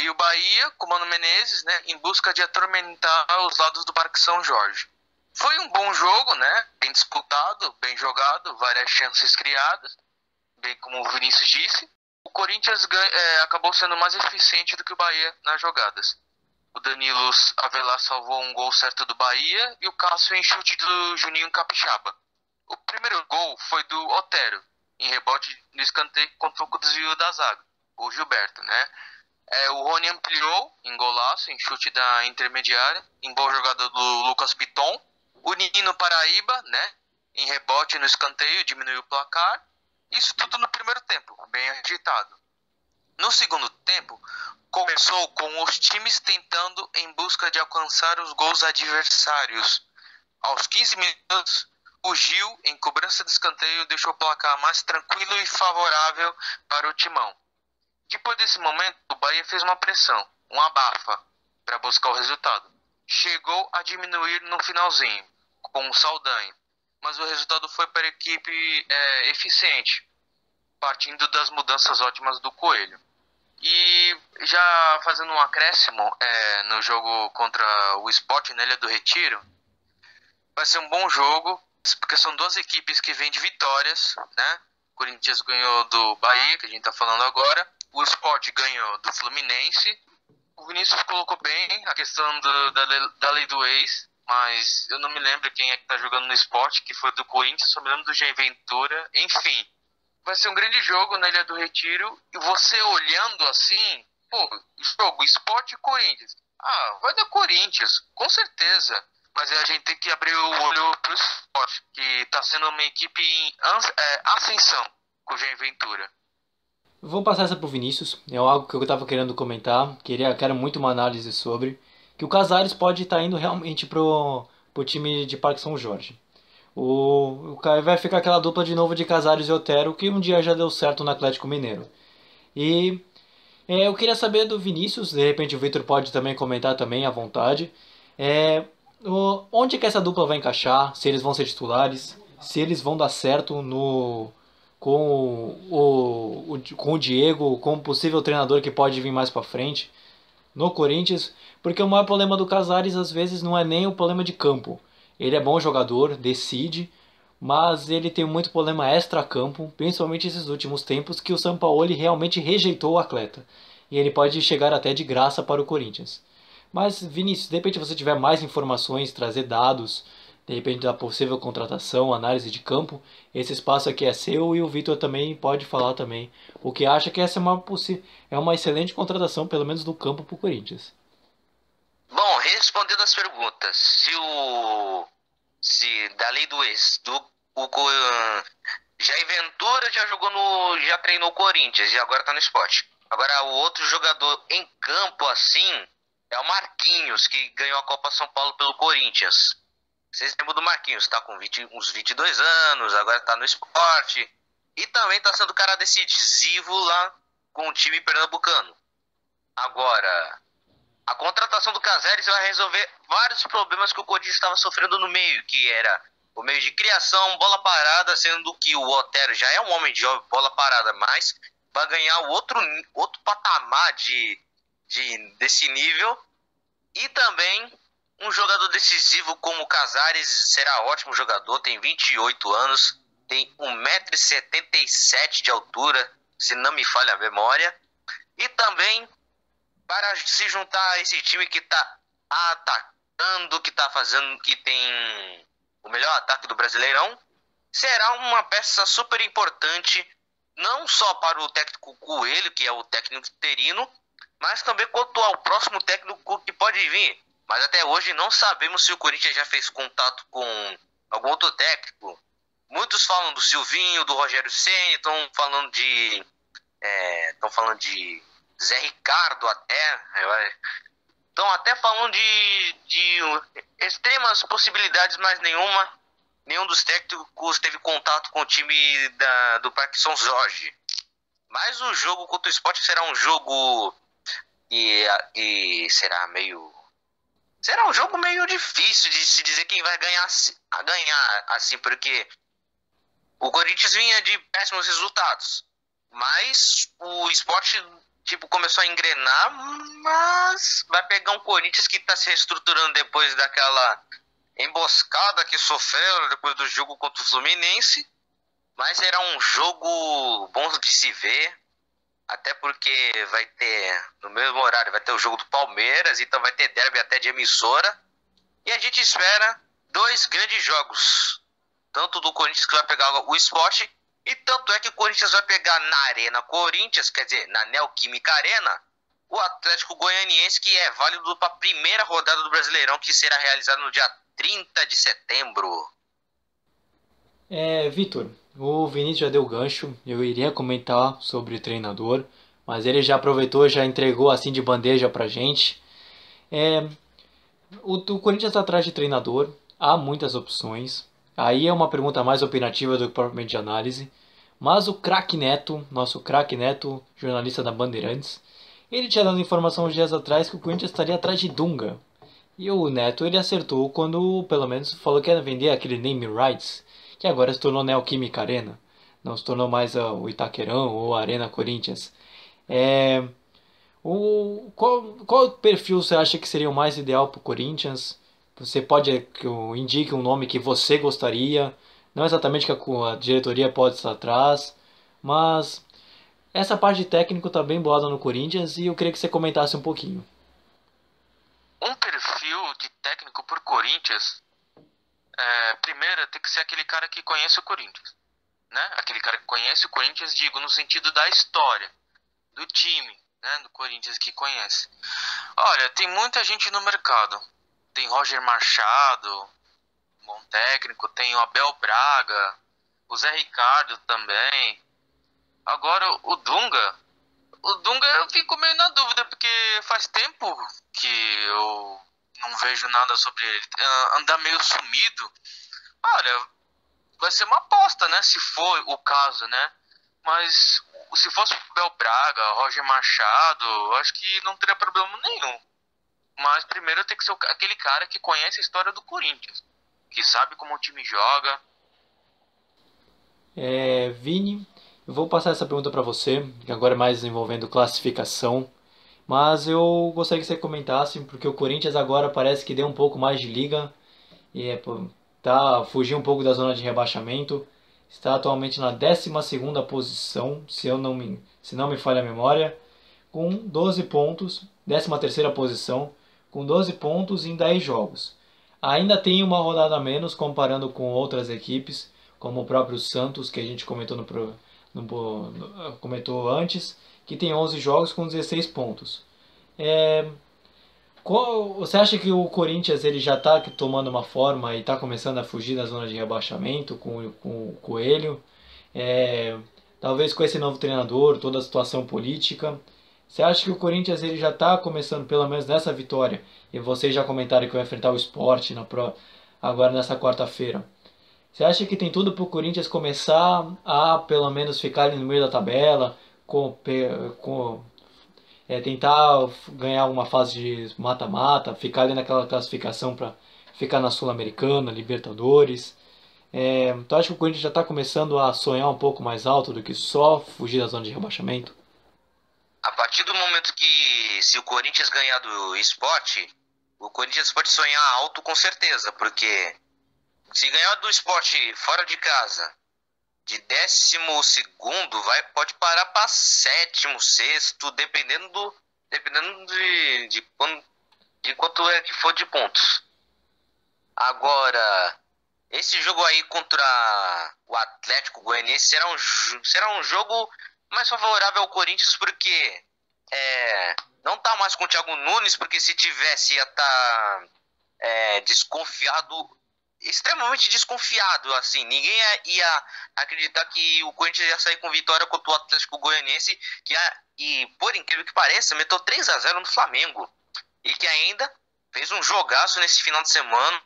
S4: E o Bahia, com o Mano Menezes, né? Em busca de atormentar os lados do Parque São Jorge. Foi um bom jogo, né? Bem disputado, bem jogado, várias chances criadas, bem como o Vinícius disse. O Corinthians acabou sendo mais eficiente do que o Bahia nas jogadas. O Danilo Avelar salvou um gol certo do Bahia e o Cássio em chute do Juninho Capixaba. O primeiro gol foi do Otero, em rebote no escanteio contra o desvio da zaga, o Gilberto, né? O Rony ampliou em golaço, em chute da intermediária, em boa jogada do Lucas Piton. O Nino Paraíba, né? Em rebote no escanteio, diminuiu o placar. Isso tudo no primeiro tempo, bem agitado. No segundo tempo, começou com os times tentando em busca de alcançar os gols adversários. Aos 15 minutos, O Gil, em cobrança de escanteio, deixou o placar mais tranquilo e favorável para o Timão. Depois desse momento, o Bahia fez uma pressão, um abafa, para buscar o resultado. Chegou a diminuir no finalzinho, com o Saldanha, mas o resultado foi para a equipe eficiente, partindo das mudanças ótimas do Coelho. E já fazendo um acréscimo no jogo contra o Sport, na Ilha do Retiro, vai ser um bom jogo, porque são duas equipes que vêm de vitórias, né? O Corinthians ganhou do Bahia, que a gente está falando agora, o Sport ganhou do Fluminense. O Vinícius colocou bem a questão da lei do ex, mas eu não me lembro quem é que está jogando no Sport, que foi do Corinthians, só me lembro do Jair Ventura. Enfim, vai ser um grande jogo na Ilha do Retiro, e você olhando assim, jogo Sport e Corinthians. Vai dar Corinthians, com certeza. Mas a gente tem que abrir o olho pro Sport, que está sendo uma equipe em ascensão com o Jair Ventura.
S1: Vou passar essa pro Vinícius, é algo que eu estava querendo comentar, quero muito uma análise sobre, que o Casares pode estar indo realmente pro time de Parque São Jorge. Vai ficar aquela dupla de novo de Casares e Otero, que um dia já deu certo no Atlético Mineiro. E eu queria saber do Vinícius, de repente o Vitor pode também comentar também à vontade, onde que essa dupla vai encaixar, se eles vão ser titulares, se eles vão dar certo com o Diego, como possível treinador que pode vir mais pra frente no Corinthians, porque o maior problema do Casares às vezes não é nem o problema de campo. Ele é bom jogador, decide, mas ele tem muito problema extra-campo, principalmente esses últimos tempos, que o Sampaoli realmente rejeitou o atleta. E ele pode chegar até de graça para o Corinthians. Mas, Vinícius, de repente você tiver mais informações, trazer dados, de repente da possível contratação, análise de campo, esse espaço aqui é seu, e o Vitor também pode falar também o que acha que essa é uma excelente contratação, pelo menos no campo, para o Corinthians.
S3: Bom, respondendo as perguntas, se da lei do ex, Jair Ventura já treinou o Corinthians e agora tá no Sport. Agora o outro jogador em campo assim é o Marquinhos, que ganhou a Copa São Paulo pelo Corinthians. Vocês lembram do Marquinhos, tá com uns 22 anos, agora tá no Sport e também tá sendo cara decisivo lá com o time pernambucano. Agora, a contratação do Casares vai resolver vários problemas que o Corinthians estava sofrendo no meio, que era o meio de criação, bola parada, sendo que o Otero já é um homem de bola parada, mas vai ganhar outro patamar desse nível. E também um jogador decisivo como o Casares será ótimo jogador, tem 28 anos, tem 1,77 m de altura, se não me falha a memória. E também, para se juntar a esse time que está atacando, que tem o melhor ataque do Brasileirão, será uma peça super importante, não só para o técnico Coelho, que é o técnico interino, mas também quanto ao próximo técnico que pode vir. Mas até hoje não sabemos se o Corinthians já fez contato com algum outro técnico. Muitos falam do Silvinho, do Rogério Ceni, estão falando de Zé Ricardo até. Estão até falando de extremas possibilidades, mas nenhum dos técnicos teve contato com o time do Parque São Jorge. Mas o jogo contra o Sport será um jogo será um jogo meio difícil de se dizer quem vai ganhar assim, porque o Corinthians vinha de péssimos resultados, mas o Sport começou a engrenar, mas vai pegar um Corinthians que está se reestruturando depois daquela emboscada que sofreu depois do jogo contra o Fluminense. Mas será um jogo bom de se ver, até porque vai ter, no mesmo horário, vai ter o jogo do Palmeiras, então vai ter derby até de emissora. E a gente espera 2 grandes jogos, tanto do Corinthians, que vai pegar o Sport, e tanto é que o Corinthians vai pegar na Arena Corinthians, quer dizer, na Neoquímica Arena, o Atlético Goianiense, que é válido para a primeira rodada do Brasileirão, que será realizada no dia 30 de setembro.
S1: Vitor, o Vinícius já deu gancho, eu iria comentar sobre o treinador, mas ele já aproveitou, já entregou assim de bandeja pra gente. O Corinthians está atrás de treinador, há muitas opções, Aí é uma pergunta mais opinativa do que propriamente de análise. Mas o craque Neto, nosso craque Neto, jornalista da Bandeirantes, ele tinha dado informação uns dias atrás que o Corinthians estaria atrás de Dunga. E o Neto ele acertou quando pelo menos falou que ia vender aquele name rights, que agora se tornou Neoquímica Arena. Não se tornou mais o Itaquerão ou a Arena Corinthians. É, qual perfil você acha que seria o mais ideal para o Corinthians? Você pode que indique um nome que você gostaria, não exatamente que a diretoria pode estar atrás, mas essa parte de técnico está bem boada no Corinthians e eu queria que você comentasse um pouquinho.
S4: Um perfil de técnico por Corinthians, primeiro tem que ser aquele cara que conhece o Corinthians, né? Aquele cara que conhece o Corinthians, digo, no sentido da história, do time, né? Do Corinthians que conhece. Olha, tem muita gente no mercado. Tem Roger Machado, bom técnico, tem o Abel Braga, o Zé Ricardo também. Agora o Dunga eu fico meio na dúvida, porque faz tempo que eu não vejo nada sobre ele. Anda meio sumido. Olha, vai ser uma aposta, né? Se for o caso, né? Mas se fosse o Abel Braga, Roger Machado, eu acho que não teria problema nenhum. Mas primeiro tem que ser aquele cara que conhece a história do Corinthians, que sabe como o time joga.
S1: Vini, eu vou passar essa pergunta para você, que agora é mais envolvendo classificação. Mas eu gostaria que você comentasse, porque o Corinthians agora parece que deu um pouco mais de liga e fugiu um pouco da zona de rebaixamento. Está atualmente na 12ª posição, se não me falha a memória, com 12 pontos, 13ª posição, com 12 pontos em 10 jogos. Ainda tem uma rodada a menos comparando com outras equipes, como o próprio Santos, que a gente comentou comentou antes, que tem 11 jogos com 16 pontos. Você acha que o Corinthians ele já está tomando uma forma e está começando a fugir da zona de rebaixamento com o Coelho? Talvez com esse novo treinador, toda a situação política. Você acha que o Corinthians ele já está começando, pelo menos nessa vitória, e vocês já comentaram que vai enfrentar o Sport agora nessa quarta-feira. Você acha que tem tudo para o Corinthians começar a, pelo menos, ficar ali no meio da tabela, tentar ganhar uma fase de mata-mata, ficar ali naquela classificação para ficar na Sul-Americana, Libertadores? Tu acha que o Corinthians já está começando a sonhar um pouco mais alto do que só fugir da zona de rebaixamento?
S3: A partir do momento que, se o Corinthians ganhar do Sport, o Corinthians pode sonhar alto com certeza, porque se ganhar do Sport fora de casa, de 12º, pode parar para 7º, 6º, dependendo de quanto é que for de pontos. Agora, esse jogo aí contra o Atlético Goianiense será um jogo mais favorável ao Corinthians, porque não tá mais com o Thiago Nunes, porque se tivesse ia estar desconfiado, extremamente desconfiado, assim, ninguém ia acreditar que o Corinthians ia sair com vitória contra o Atlético Goianiense, e por incrível que pareça, meteu 3-0 no Flamengo, e que ainda fez um jogaço nesse final de semana,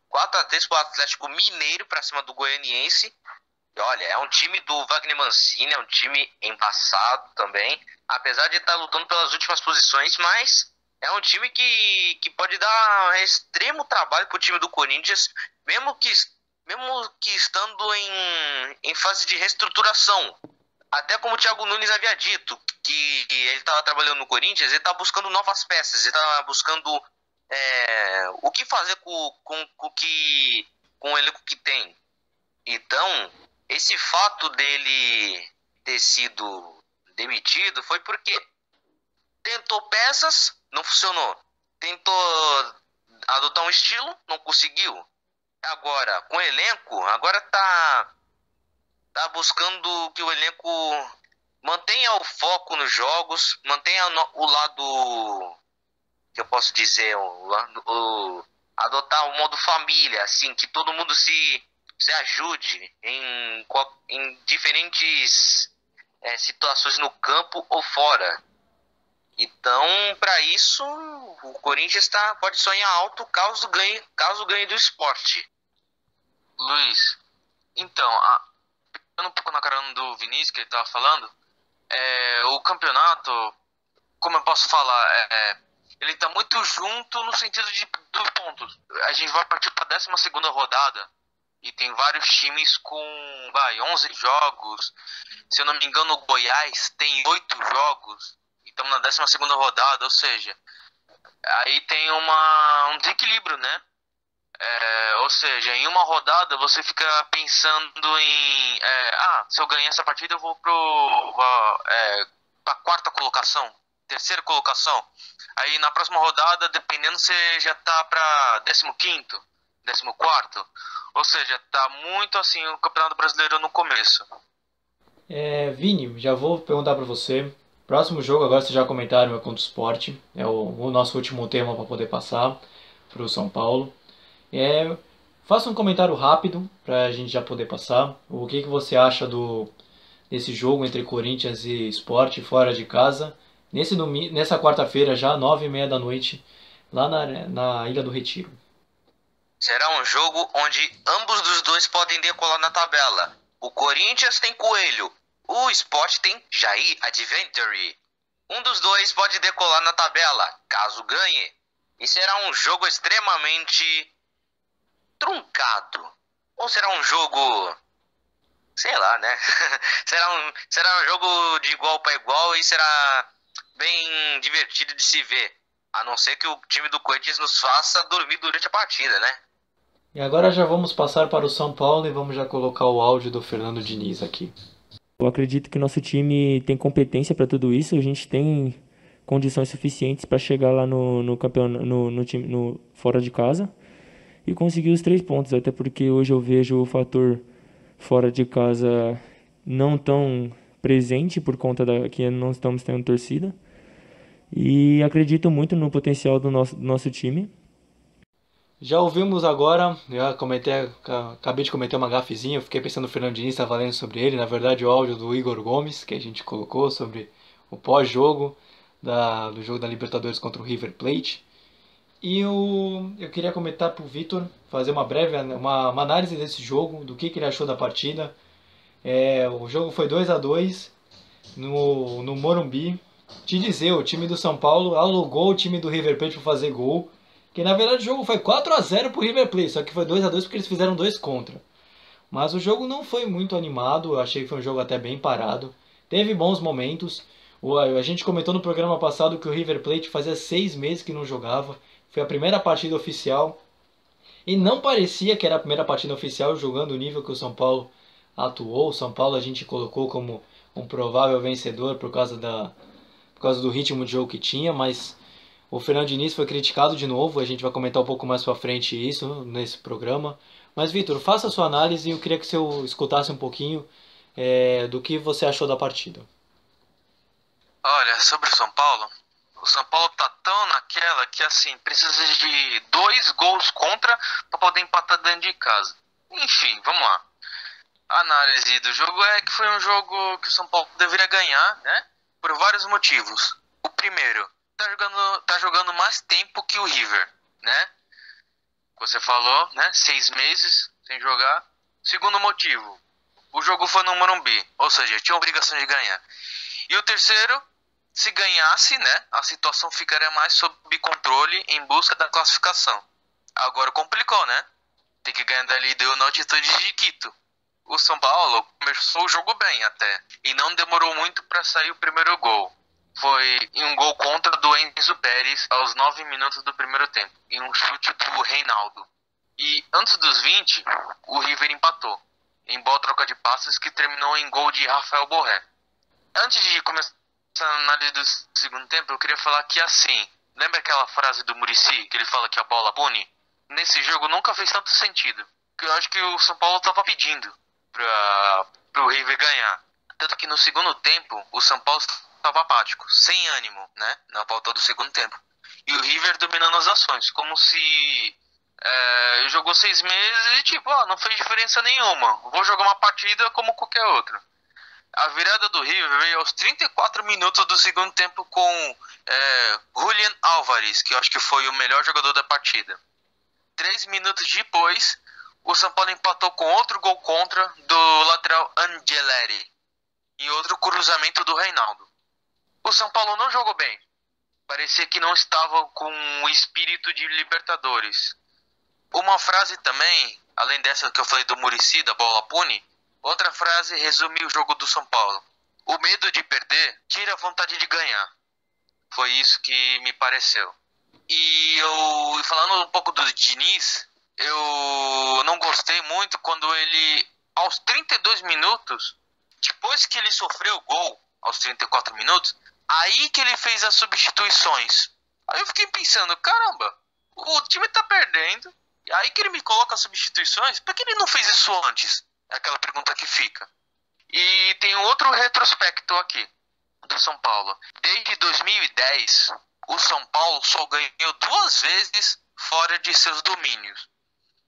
S3: 4-3 pro Atlético Mineiro pra cima do Goianiense. E olha, é um time do Wagner Mancini, é um time embaçado também, apesar de estar lutando pelas últimas posições, mas é um time que pode dar extremo trabalho pro time do Corinthians, mesmo que estando em fase de reestruturação. Até como o Thiago Nunes havia dito, que ele estava trabalhando no Corinthians, ele está buscando novas peças, ele está buscando o que fazer com o elenco que tem. Então, esse fato dele ter sido demitido foi porque tentou peças, não funcionou. Tentou adotar um estilo, não conseguiu. Agora, com o elenco, agora tá buscando que o elenco mantenha o foco nos jogos, mantenha o lado, que eu posso dizer, adotar o modo família, assim, que todo mundo se ajude em diferentes situações no campo ou fora. Então, para isso, o Corinthians pode sonhar alto caso ganhe do Sport.
S4: Luiz, então, pegando um pouco na carona do Vinícius que ele tava falando, o campeonato, como eu posso falar, ele tá muito junto no sentido dos pontos. A gente vai partir para a 12ª rodada e tem vários times com 11 jogos. Se eu não me engano, o Goiás tem 8 jogos. E estamos na 12ª rodada, ou seja, aí tem um desequilíbrio, né? Ou seja, em uma rodada você fica pensando em se eu ganhar essa partida eu vou pra 4ª colocação, 3ª colocação. Aí na próxima rodada, dependendo, você já tá pra 15º, 14º. Ou seja, tá muito assim o Campeonato Brasileiro no começo.
S1: Vini, já vou perguntar pra você. Próximo jogo, agora vocês já comentaram, é contra o Sport. É o nosso último tema para poder passar pro São Paulo. Faça um comentário rápido para a gente já poder passar. O que você acha desse jogo entre Corinthians e Sport fora de casa? Nessa quarta-feira já, 9h30 da noite, lá na Ilha do Retiro.
S3: Será um jogo onde ambos dos dois podem decolar na tabela. O Corinthians tem Coelho, o Sport tem Jair Adventure. Um dos dois pode decolar na tabela, caso ganhe. E será um jogo extremamente truncado. Ou será um jogo, sei lá, né? será um jogo de igual para igual e será bem divertido de se ver. A não ser que o time do Corinthians nos faça dormir durante a partida, né?
S1: E agora já vamos passar para o São Paulo e vamos já colocar o áudio do Fernando Diniz aqui.
S8: Eu acredito que nosso time tem competência para tudo isso. A gente tem condições suficientes para chegar lá no campeonato, no time, fora de casa e conseguir os 3 pontos. Até porque hoje eu vejo o fator fora de casa não tão presente por conta que não estamos tendo torcida. E acredito muito no potencial do nosso time.
S1: Já ouvimos agora, acabei de cometer uma gafezinha, eu fiquei pensando no Fernando Diniz, estava lendo sobre ele, na verdade o áudio do Igor Gomes, que a gente colocou sobre o pós-jogo do jogo da Libertadores contra o River Plate. E eu queria comentar para o Vitor, fazer uma breve uma análise desse jogo, do que ele achou da partida. O jogo foi 2-2 no Morumbi. Te dizer, o time do São Paulo alugou o time do River Plate para fazer gol. Que na verdade o jogo foi 4-0 pro River Plate, só que foi 2-2 porque eles fizeram 2 contra. Mas o jogo não foi muito animado, eu achei que foi um jogo até bem parado. Teve bons momentos. A gente comentou no programa passado que o River Plate fazia 6 meses que não jogava. Foi a primeira partida oficial. E não parecia que era a primeira partida oficial jogando o nível que o São Paulo atuou. O São Paulo a gente colocou como um provável vencedor por causa do ritmo de jogo que tinha, mas o Fernando Diniz foi criticado de novo, a gente vai comentar um pouco mais pra frente isso nesse programa. Mas, Vitor, faça a sua análise e eu queria que você escutasse um pouquinho do que você achou da partida.
S4: Olha, sobre o São Paulo tá tão naquela que, assim, precisa de 2 gols contra pra poder empatar dentro de casa. Enfim, vamos lá. A análise do jogo é que foi um jogo que o São Paulo deveria ganhar, né? Por vários motivos. O primeiro, tá jogando mais tempo que o River, né? Você falou, né? 6 meses sem jogar. Segundo motivo, o jogo foi no Morumbi, ou seja, tinha obrigação de ganhar. E o terceiro, se ganhasse, né? A situação ficaria mais sob controle em busca da classificação. Agora complicou, né? Tem que ganhar da LDU na altitude de Quito. O São Paulo começou o jogo bem até, e não demorou muito para sair o primeiro gol. Foi um gol contra do Enzo Pérez aos 9 minutos do primeiro tempo, em um chute do Reinaldo. E antes dos 20, o River empatou, em boa troca de passes que terminou em gol de Rafael Borré. Antes de começar a análise do segundo tempo, eu queria falar que assim, lembra aquela frase do Muricy, que ele fala que a bola pune? Nesse jogo nunca fez tanto sentido, porque eu acho que o São Paulo estava pedindo pro River ganhar. Tanto que no segundo tempo, o São Paulo estava apático, sem ânimo, né? Na volta do segundo tempo. E o River dominando as ações, como se jogou 6 meses e tipo, não fez diferença nenhuma. Vou jogar uma partida como qualquer outra. A virada do River veio aos 34 minutos do segundo tempo com Julián Álvares, que eu acho que foi o melhor jogador da partida. 3 minutos depois, o São Paulo empatou com outro gol contra do lateral Angeleri e outro cruzamento do Reinaldo. O São Paulo não jogou bem. Parecia que não estava com o espírito de Libertadores. Uma frase também, além dessa que eu falei do Muricy, da bola pune, outra frase resume o jogo do São Paulo. O medo de perder tira a vontade de ganhar. Foi isso que me pareceu. E falando um pouco do Diniz, eu não gostei muito quando ele, aos 32 minutos, depois que ele sofreu o gol, aos 34 minutos, aí que ele fez as substituições. Aí eu fiquei pensando, caramba, o time tá perdendo, e aí que ele me coloca as substituições, por que ele não fez isso antes? É aquela pergunta que fica. E tem outro retrospecto aqui, do São Paulo. Desde 2010, o São Paulo só ganhou 2 vezes fora de seus domínios.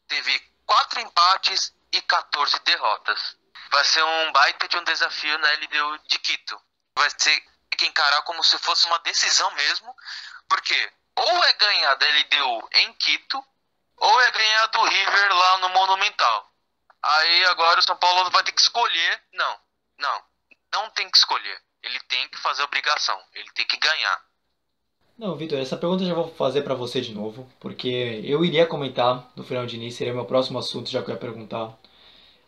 S4: Teve 4 empates e 14 derrotas. Vai ser um baita de um desafio na LDU de Quito. Vai ter que encarar como se fosse uma decisão mesmo, porque ou é ganhar da LDU em Quito, ou é ganhar do River lá no Monumental. Aí agora o São Paulo vai ter que escolher. Não tem que escolher. Ele tem que fazer obrigação, ele tem que ganhar.
S1: Não, Vitor, essa pergunta eu já vou fazer pra você de novo, porque eu iria comentar do Fernando Diniz, seria meu próximo assunto, já que eu ia perguntar.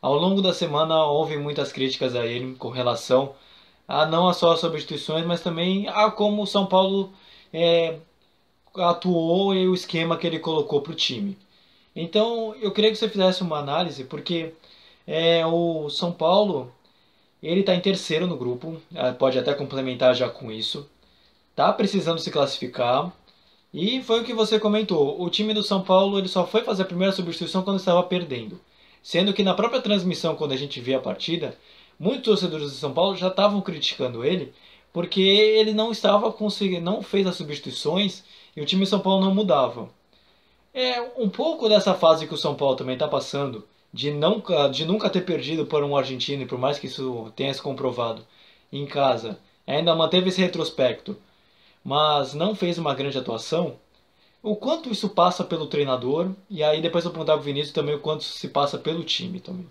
S1: Ao longo da semana houve muitas críticas a ele com relação a não só as substituições, mas também a como o São Paulo atuou e o esquema que ele colocou para o time. Então eu queria que você fizesse uma análise, porque o São Paulo ele está em terceiro no grupo, pode até complementar já com isso, está precisando se classificar. E foi o que você comentou, o time do São Paulo ele só foi fazer a primeira substituição quando estava perdendo. Sendo que na própria transmissão, quando a gente vê a partida, muitos torcedores do São Paulo já estavam criticando ele, porque ele não estava conseguindo, não fez as substituições e o time de São Paulo não mudava. É um pouco dessa fase que o São Paulo também está passando, de nunca ter perdido por um argentino, e por mais que isso tenha se comprovado em casa, ainda manteve esse retrospecto, mas não fez uma grande atuação. O quanto isso passa pelo treinador, e aí depois eu vou perguntar pro Vinícius também o quanto se passa pelo time também.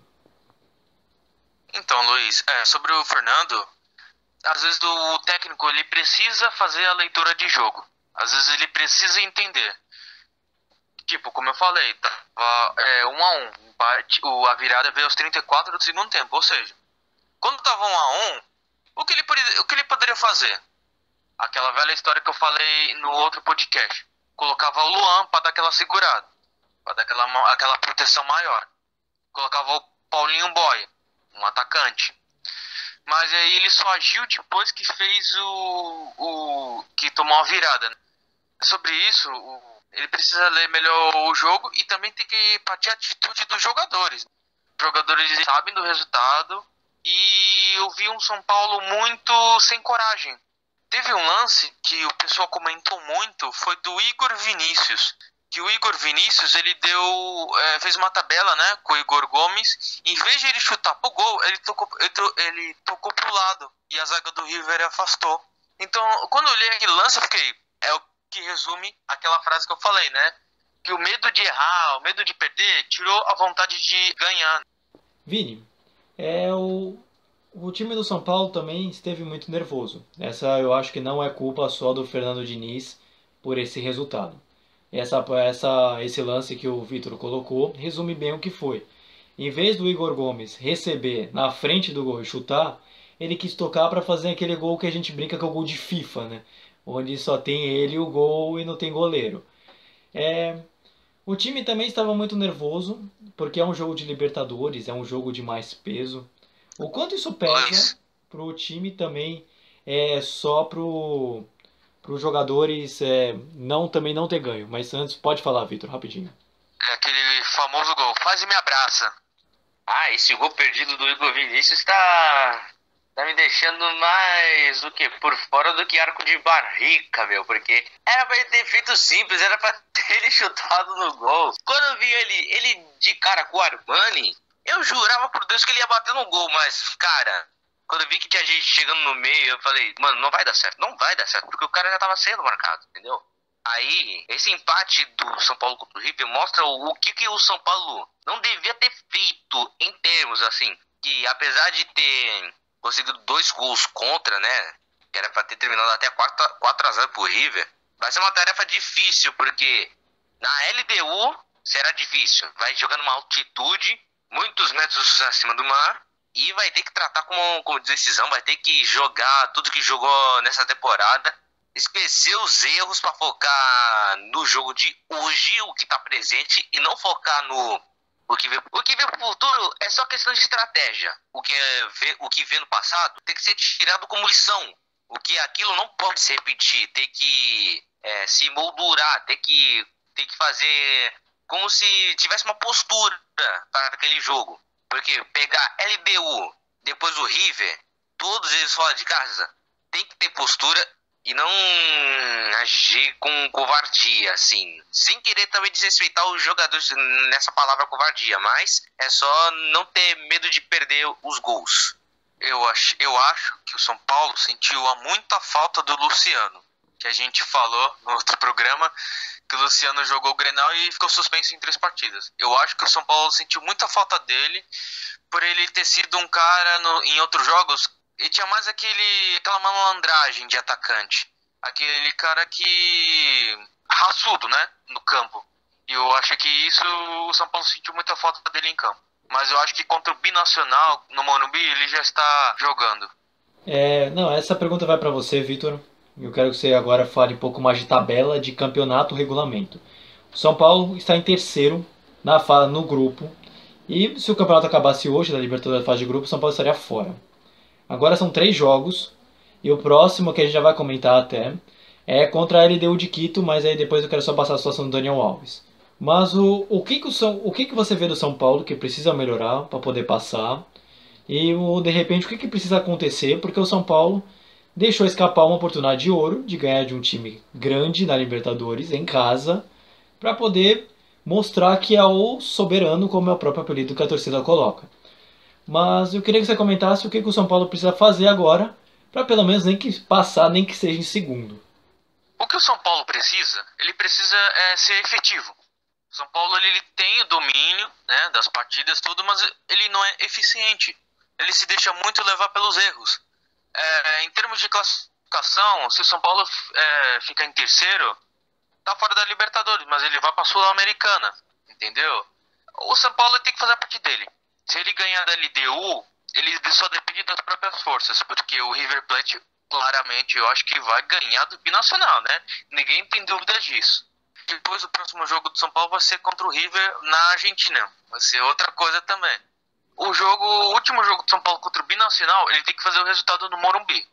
S4: Então, Luiz, sobre o Fernando, às vezes o técnico ele precisa fazer a leitura de jogo. Às vezes ele precisa entender. Tipo, como eu falei, tava 1-1. A virada veio aos 34 do segundo tempo. Ou seja, quando tava 1-1, o que ele poderia fazer? Aquela velha história que eu falei no outro podcast. Colocava o Luan para dar aquela segurada, para dar aquela proteção maior. Colocava o Paulinho Boia, um atacante. Mas aí ele só agiu depois que fez que tomou a virada. Sobre isso, ele precisa ler melhor o jogo e também tem que partir a atitude dos jogadores. Os jogadores sabem do resultado e eu vi um São Paulo muito sem coragem. Teve um lance que o pessoal comentou muito, foi do Igor Vinícius. Que o Igor Vinícius, ele fez uma tabela, né, com o Igor Gomes. Em vez de ele chutar pro gol, ele tocou pro lado. E a zaga do River afastou. Então, quando eu olhei aquele lance, eu fiquei... É o que resume aquela frase que eu falei, né? Que o medo de errar, o medo de perder, tirou a vontade de ganhar.
S1: Vini, o time do São Paulo também esteve muito nervoso. Essa eu acho que não é culpa só do Fernando Diniz por esse resultado. Esse lance que o Vitor colocou resume bem o que foi. Em vez do Igor Gomes receber na frente do gol e chutar, ele quis tocar para fazer aquele gol que a gente brinca que é o gol de FIFA, né? Onde só tem ele o gol e não tem goleiro. O time também estava muito nervoso, porque é um jogo de Libertadores, é um jogo de mais peso. O quanto isso pesa pro time também só pro jogadores também não ter ganho. Mas antes, pode falar, Vitor, rapidinho.
S4: É aquele famoso gol, quase me abraça.
S3: Esse gol perdido do Igor Vinícius tá me deixando mais do que por fora do que arco de barrica, meu. Porque era pra ele ter feito simples, era pra ter ele chutado no gol. Quando eu vi ele de cara com o Armani, eu jurava por Deus que ele ia bater no gol, mas, cara, quando eu vi que tinha gente chegando no meio, eu falei, mano, não vai dar certo, porque o cara já tava sendo marcado, entendeu? Aí, esse empate do São Paulo contra o River mostra o que o São Paulo não devia ter feito em termos, assim, que apesar de ter conseguido 2 gols contra, né, que era pra ter terminado até 4-0 pro River, vai ser uma tarefa difícil, porque na LDU será difícil, vai jogar numa altitude, muitos metros acima do mar, e vai ter que tratar como decisão, vai ter que jogar tudo que jogou nessa temporada, esquecer os erros para focar no jogo de hoje, o que está presente, e não focar no o que vem pro futuro. É só questão de estratégia. O que vê no passado tem que ser tirado como lição. O que aquilo não pode se repetir, tem que se moldurar, tem que fazer como se tivesse uma postura para aquele jogo. Porque pegar LDU, depois o River, todos eles fora de casa, tem que ter postura e não agir com covardia, assim. Sem querer também desrespeitar os jogadores nessa palavra covardia, mas é só não ter medo de perder os gols.
S4: Eu acho que o São Paulo sentiu muita falta do Luciano, que a gente falou no outro programa, que o Luciano jogou o Grenal e ficou suspenso em 3 partidas. Eu acho que o São Paulo sentiu muita falta dele, por ele ter sido um cara em outros jogos. Ele tinha mais aquela malandragem de atacante. Aquele cara raçudo, né? No campo. E eu acho que isso o São Paulo sentiu muita falta dele em campo. Mas eu acho que contra o Binacional, no Morumbi, ele já está jogando.
S1: Não, essa pergunta vai para você, Vitor. Eu quero que você agora fale um pouco mais de tabela de campeonato regulamento. O São Paulo está em terceiro no grupo. E se o campeonato acabasse hoje, da Libertadores da fase de grupo, o São Paulo estaria fora. Agora são 3 jogos, e o próximo que a gente já vai comentar até é contra a LDU de Quito, mas aí depois eu quero só passar a situação do Daniel Alves. Mas o que você vê do São Paulo que precisa melhorar para poder passar? E de repente o que precisa acontecer? Porque o São Paulo deixou escapar uma oportunidade de ouro de ganhar de um time grande na Libertadores em casa, para poder mostrar que é o soberano, como é o próprio apelido que a torcida coloca. Mas eu queria que você comentasse o que o São Paulo precisa fazer agora, para pelo menos nem que passar, nem que seja em segundo.
S4: O que o São Paulo precisa? Ele precisa ser efetivo. O São Paulo ele tem o domínio, né, das partidas, tudo, mas ele não é eficiente. Ele se deixa muito levar pelos erros. Em termos de classificação, se o São Paulo ficar em terceiro, tá fora da Libertadores, mas ele vai para a Sul-Americana, entendeu? O São Paulo tem que fazer a parte dele. Se ele ganhar da LDU, ele só depende das próprias forças, porque o River Plate, claramente, eu acho que vai ganhar do Binacional, né? Ninguém tem dúvida disso. Depois o próximo jogo do São Paulo vai ser contra o River na Argentina. Vai ser outra coisa também. O último jogo do São Paulo contra o Binacional, ele tem que fazer o resultado no Morumbi.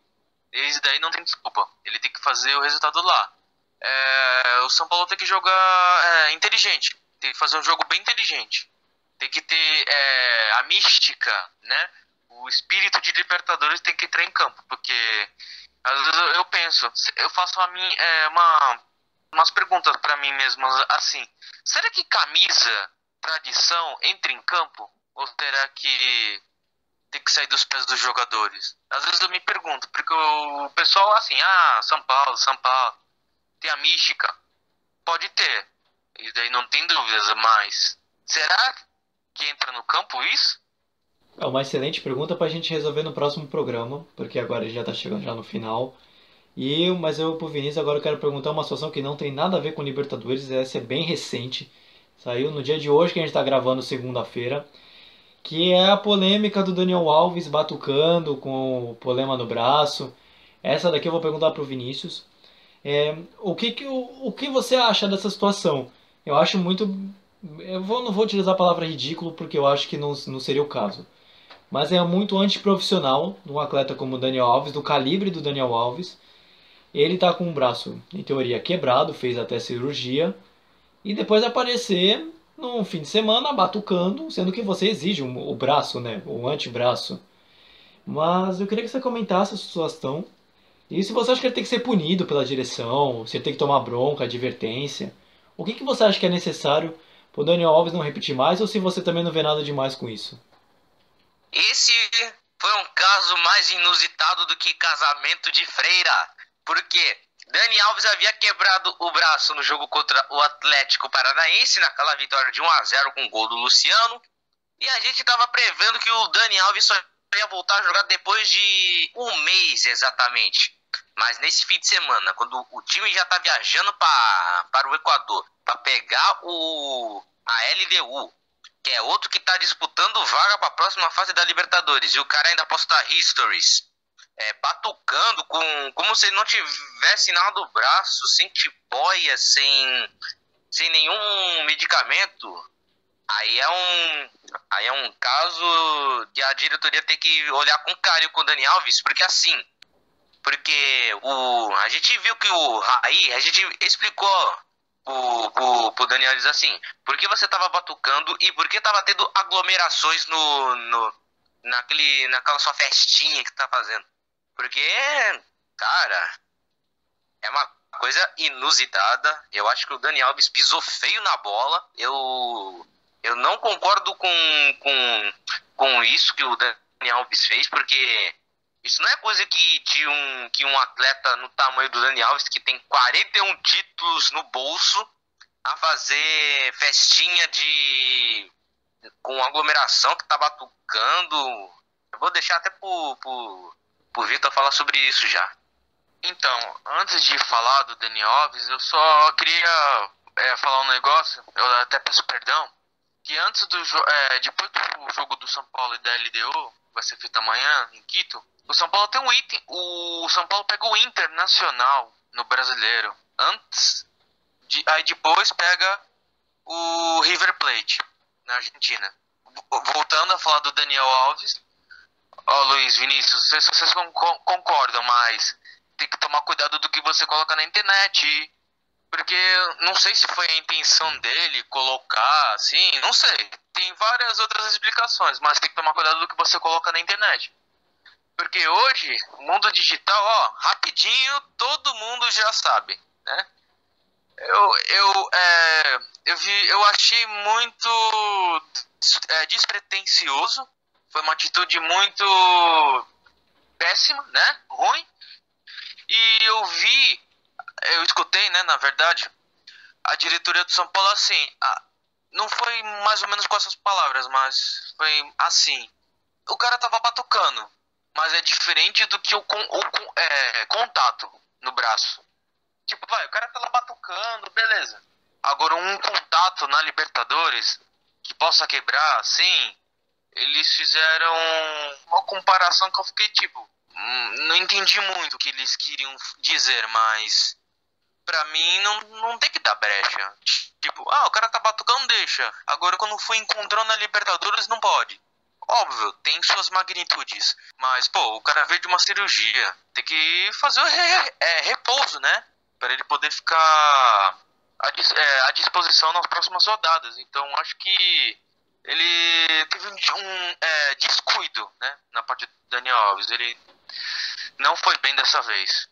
S4: Esse daí não tem desculpa. Ele tem que fazer o resultado lá. O São Paulo tem que jogar inteligente. Tem que fazer um jogo bem inteligente. Tem que ter a mística, né? O espírito de Libertadores tem que entrar em campo, porque às vezes eu penso, eu faço umas perguntas para mim mesmo, assim, será que camisa, tradição entra em campo? Ou será que tem que sair dos pés dos jogadores? Às vezes eu me pergunto, porque o pessoal assim, São Paulo, tem a mística, pode ter, e daí não tem dúvidas, mas será que entra no campo isso?
S1: É uma excelente pergunta para a gente resolver no próximo programa, porque agora já está chegando já no final. Mas eu pro Vinícius agora eu quero perguntar uma situação que não tem nada a ver com Libertadores, essa é bem recente, saiu no dia de hoje que a gente está gravando segunda-feira, que é a polêmica do Daniel Alves batucando com o problema no braço. Essa daqui eu vou perguntar pro Vinícius. O que você acha dessa situação? Eu acho muito... não vou utilizar a palavra ridículo porque eu acho que não seria o caso. Mas é muito antiprofissional de um atleta como o Daniel Alves, do calibre do Daniel Alves. Ele tá com o braço, em teoria, quebrado, fez até cirurgia. E depois aparecer no fim de semana batucando, sendo que você exige o braço, né? O antebraço. Mas eu queria que você comentasse a situação. E se você acha que ele tem que ser punido pela direção, se ele tem que tomar bronca, advertência. O que você acha que é necessário para o Daniel Alves não repetir mais, ou se você também não vê nada demais com isso?
S3: Esse foi um caso mais inusitado do que casamento de freira. Porque Dani Alves havia quebrado o braço no jogo contra o Atlético Paranaense, naquela vitória de 1-0 com o gol do Luciano. E a gente estava prevendo que o Dani Alves só ia voltar a jogar depois de um mês exatamente. Mas nesse fim de semana, quando o time já está viajando para o Equador, para pegar a LDU, que é outro que está disputando vaga para a próxima fase da Libertadores, e o cara ainda posta stories, batucando como se ele não tivesse nada do braço, sem tipóia, sem nenhum medicamento. Aí é um caso que a diretoria tem que olhar com carinho com o Dani Alves, porque a gente viu que o Raí, a gente explicou pro Dani Alves assim, por que você tava batucando e por que tava tendo aglomerações naquela sua festinha que tá fazendo. Porque, cara, é uma coisa inusitada. Eu acho que o Dani Alves pisou feio na bola. Eu não concordo com isso que o Dani Alves fez, porque isso não é coisa que um atleta no tamanho do Dani Alves, que tem 41 títulos no bolso, a fazer festinha com aglomeração, que tá batucando. Eu vou deixar até pro Vitor falar sobre isso já.
S4: Então, antes de falar do Dani Alves, eu só queria falar um negócio, eu até peço perdão, que antes depois do jogo do São Paulo e da LDU, vai ser feito amanhã em Quito, o São Paulo tem um item, o São Paulo pega o Internacional no Brasileiro, aí depois pega o River Plate na Argentina. Voltando a falar do Daniel Alves, Luiz, Vinícius, não sei se vocês concordam, mas tem que tomar cuidado do que você coloca na internet, porque não sei se foi a intenção dele colocar assim, não sei, tem várias outras explicações, mas tem que tomar cuidado do que você coloca na internet, porque hoje, o mundo digital, rapidinho, todo mundo já sabe, né? Eu achei muito despretensioso, foi uma atitude muito péssima, né? Ruim. E eu escutei, né, na verdade, a diretoria do São Paulo assim, não foi mais ou menos com essas palavras, mas foi assim, o cara tava batucando, mas é diferente do que o contato no braço. Tipo, o cara tá lá batucando, beleza. Agora um contato na Libertadores que possa quebrar, assim, eles fizeram uma comparação que eu fiquei tipo, não entendi muito o que eles queriam dizer, mas pra mim não tem que dar brecha. Tipo, o cara tá batucando, deixa. Agora quando for encontrando na Libertadores não pode. Óbvio, tem suas magnitudes, mas o cara veio de uma cirurgia, tem que fazer o repouso, né? Para ele poder ficar à disposição nas próximas rodadas. Então acho que ele teve um descuido, né, na parte do Daniel Alves. Ele não foi bem dessa vez.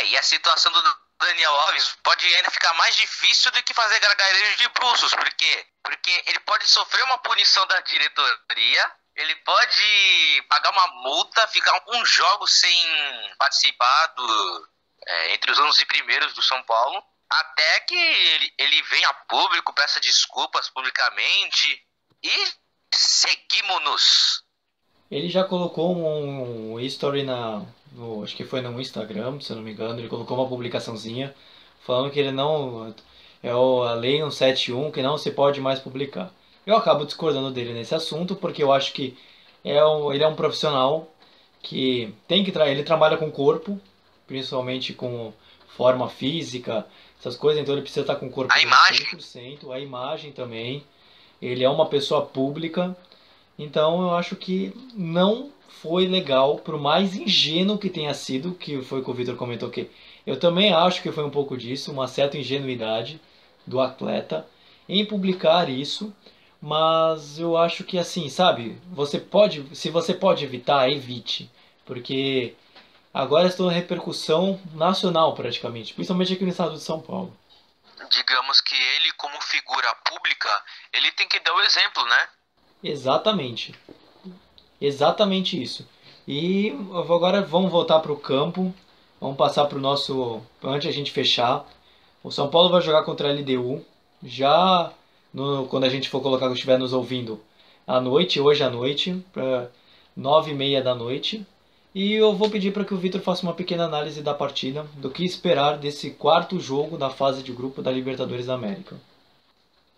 S3: E a situação do Daniel Alves pode ainda ficar mais difícil do que fazer gargarejo de bruços. Por quê? Porque ele pode sofrer uma punição da diretoria, ele pode pagar uma multa, ficar alguns jogos sem participar entre os 11 primeiros do São Paulo, até que ele venha a público, peça desculpas publicamente e seguimos-nos.
S1: Ele já colocou um history acho que foi no Instagram, se eu não me engano, ele colocou uma publicaçãozinha falando que ele não... a lei 171 que não se pode mais publicar. Eu acabo discordando dele nesse assunto, porque eu acho que ele é um profissional que tem que ele trabalha com o corpo, principalmente com forma física, essas coisas, então ele precisa estar com o corpo 100%, a imagem também. Ele é uma pessoa pública, então eu acho que não foi legal, por mais ingênuo que tenha sido, que foi o que o Vitor comentou, que eu também acho que foi um pouco disso, uma certa ingenuidade do atleta em publicar isso, mas eu acho que assim, sabe, se você pode evitar, evite, porque agora estou na repercussão nacional praticamente, principalmente aqui no estado de São Paulo.
S4: Digamos que ele, como figura pública, ele tem que dar o exemplo, né?
S1: Exatamente. Exatamente isso. E agora vamos voltar para o campo. Vamos passar para o nosso... Antes de a gente fechar, o São Paulo vai jogar contra a LDU, já quando a gente for colocar, que estiver nos ouvindo, à noite, hoje à noite, para 9h30 da noite. E eu vou pedir para que o Vitor faça uma pequena análise da partida, do que esperar desse quarto jogo da fase de grupo da Libertadores da América.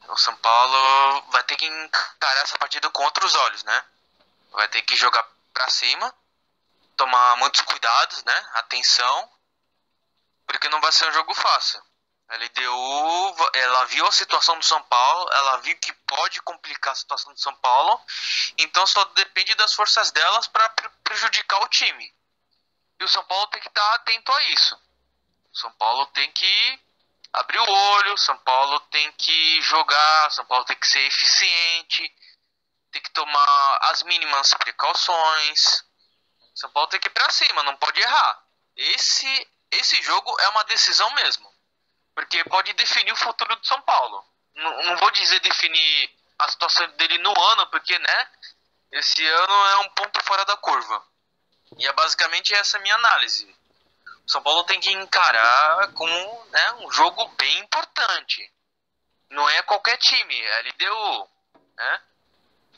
S4: O São Paulo vai ter que encarar essa partida com outros olhos, né? Vai ter que jogar pra cima, tomar muitos cuidados, né? Atenção, porque não vai ser um jogo fácil. A LDU, ela viu a situação do São Paulo, ela viu que pode complicar a situação do São Paulo, então só depende das forças delas para prejudicar o time. E o São Paulo tem que estar atento a isso. O São Paulo tem que abrir o olho, o São Paulo tem que jogar, o São Paulo tem que ser eficiente, tem que tomar as mínimas precauções. O São Paulo tem que ir para cima, não pode errar. Esse jogo é uma decisão mesmo. Porque pode definir o futuro do São Paulo. Não vou dizer definir a situação dele no ano, porque, né, esse ano é um ponto fora da curva. E é basicamente essa a minha análise. O São Paulo tem que encarar como, né, um jogo bem importante. Não é qualquer time, é a LDU. Né?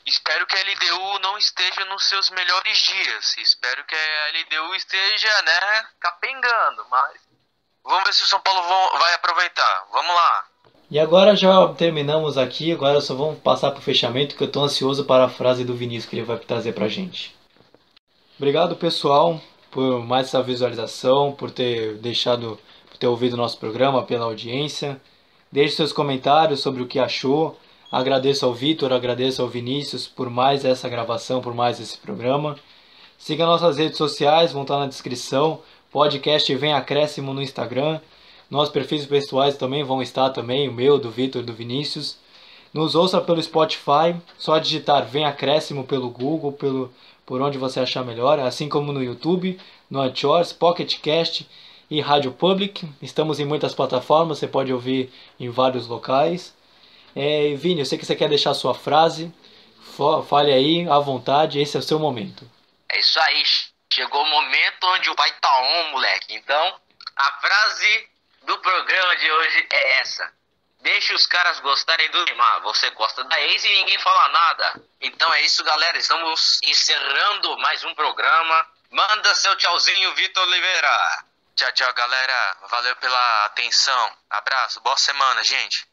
S4: Espero que a LDU não esteja nos seus melhores dias. Espero que a LDU esteja, né, capengando, mas... Vamos ver se o São Paulo vai aproveitar. Vamos lá.
S1: E agora já terminamos aqui. Agora só vamos passar para o fechamento, que eu estou ansioso para a frase do Vinícius que ele vai trazer para a gente. Obrigado, pessoal, por mais essa visualização, por ter ouvido o nosso programa, pela audiência. Deixe seus comentários sobre o que achou. Agradeço ao Vitor, agradeço ao Vinícius por mais essa gravação, por mais esse programa. Siga nossas redes sociais, vão estar na descrição. Podcast Vem Acréscimo no Instagram. Nossos perfis pessoais também vão estar também, o meu, do Vitor, do Vinícius. Nos ouça pelo Spotify, só digitar Vem Acréscimo pelo Google, por onde você achar melhor, assim como no YouTube, no Anchor, Pocket Cast e Rádio Public. Estamos em muitas plataformas, você pode ouvir em vários locais. Vini, eu sei que você quer deixar a sua frase, fale aí à vontade, esse é o seu momento.
S3: É isso aí. Chegou o momento onde o pai tá on, moleque. Então, a frase do programa de hoje é essa. Deixe os caras gostarem do Neymar. Você gosta da ex e ninguém fala nada. Então é isso, galera. Estamos encerrando mais um programa. Manda seu tchauzinho, Vitor Oliveira.
S4: Tchau, tchau, galera. Valeu pela atenção. Abraço. Boa semana, gente.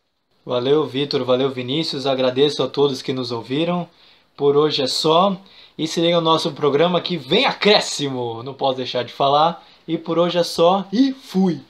S1: Valeu, Vitor. Valeu, Vinícius. Agradeço a todos que nos ouviram. Por hoje é só. E se liga o nosso programa que vem acréscimo, não posso deixar de falar. E por hoje é só e fui!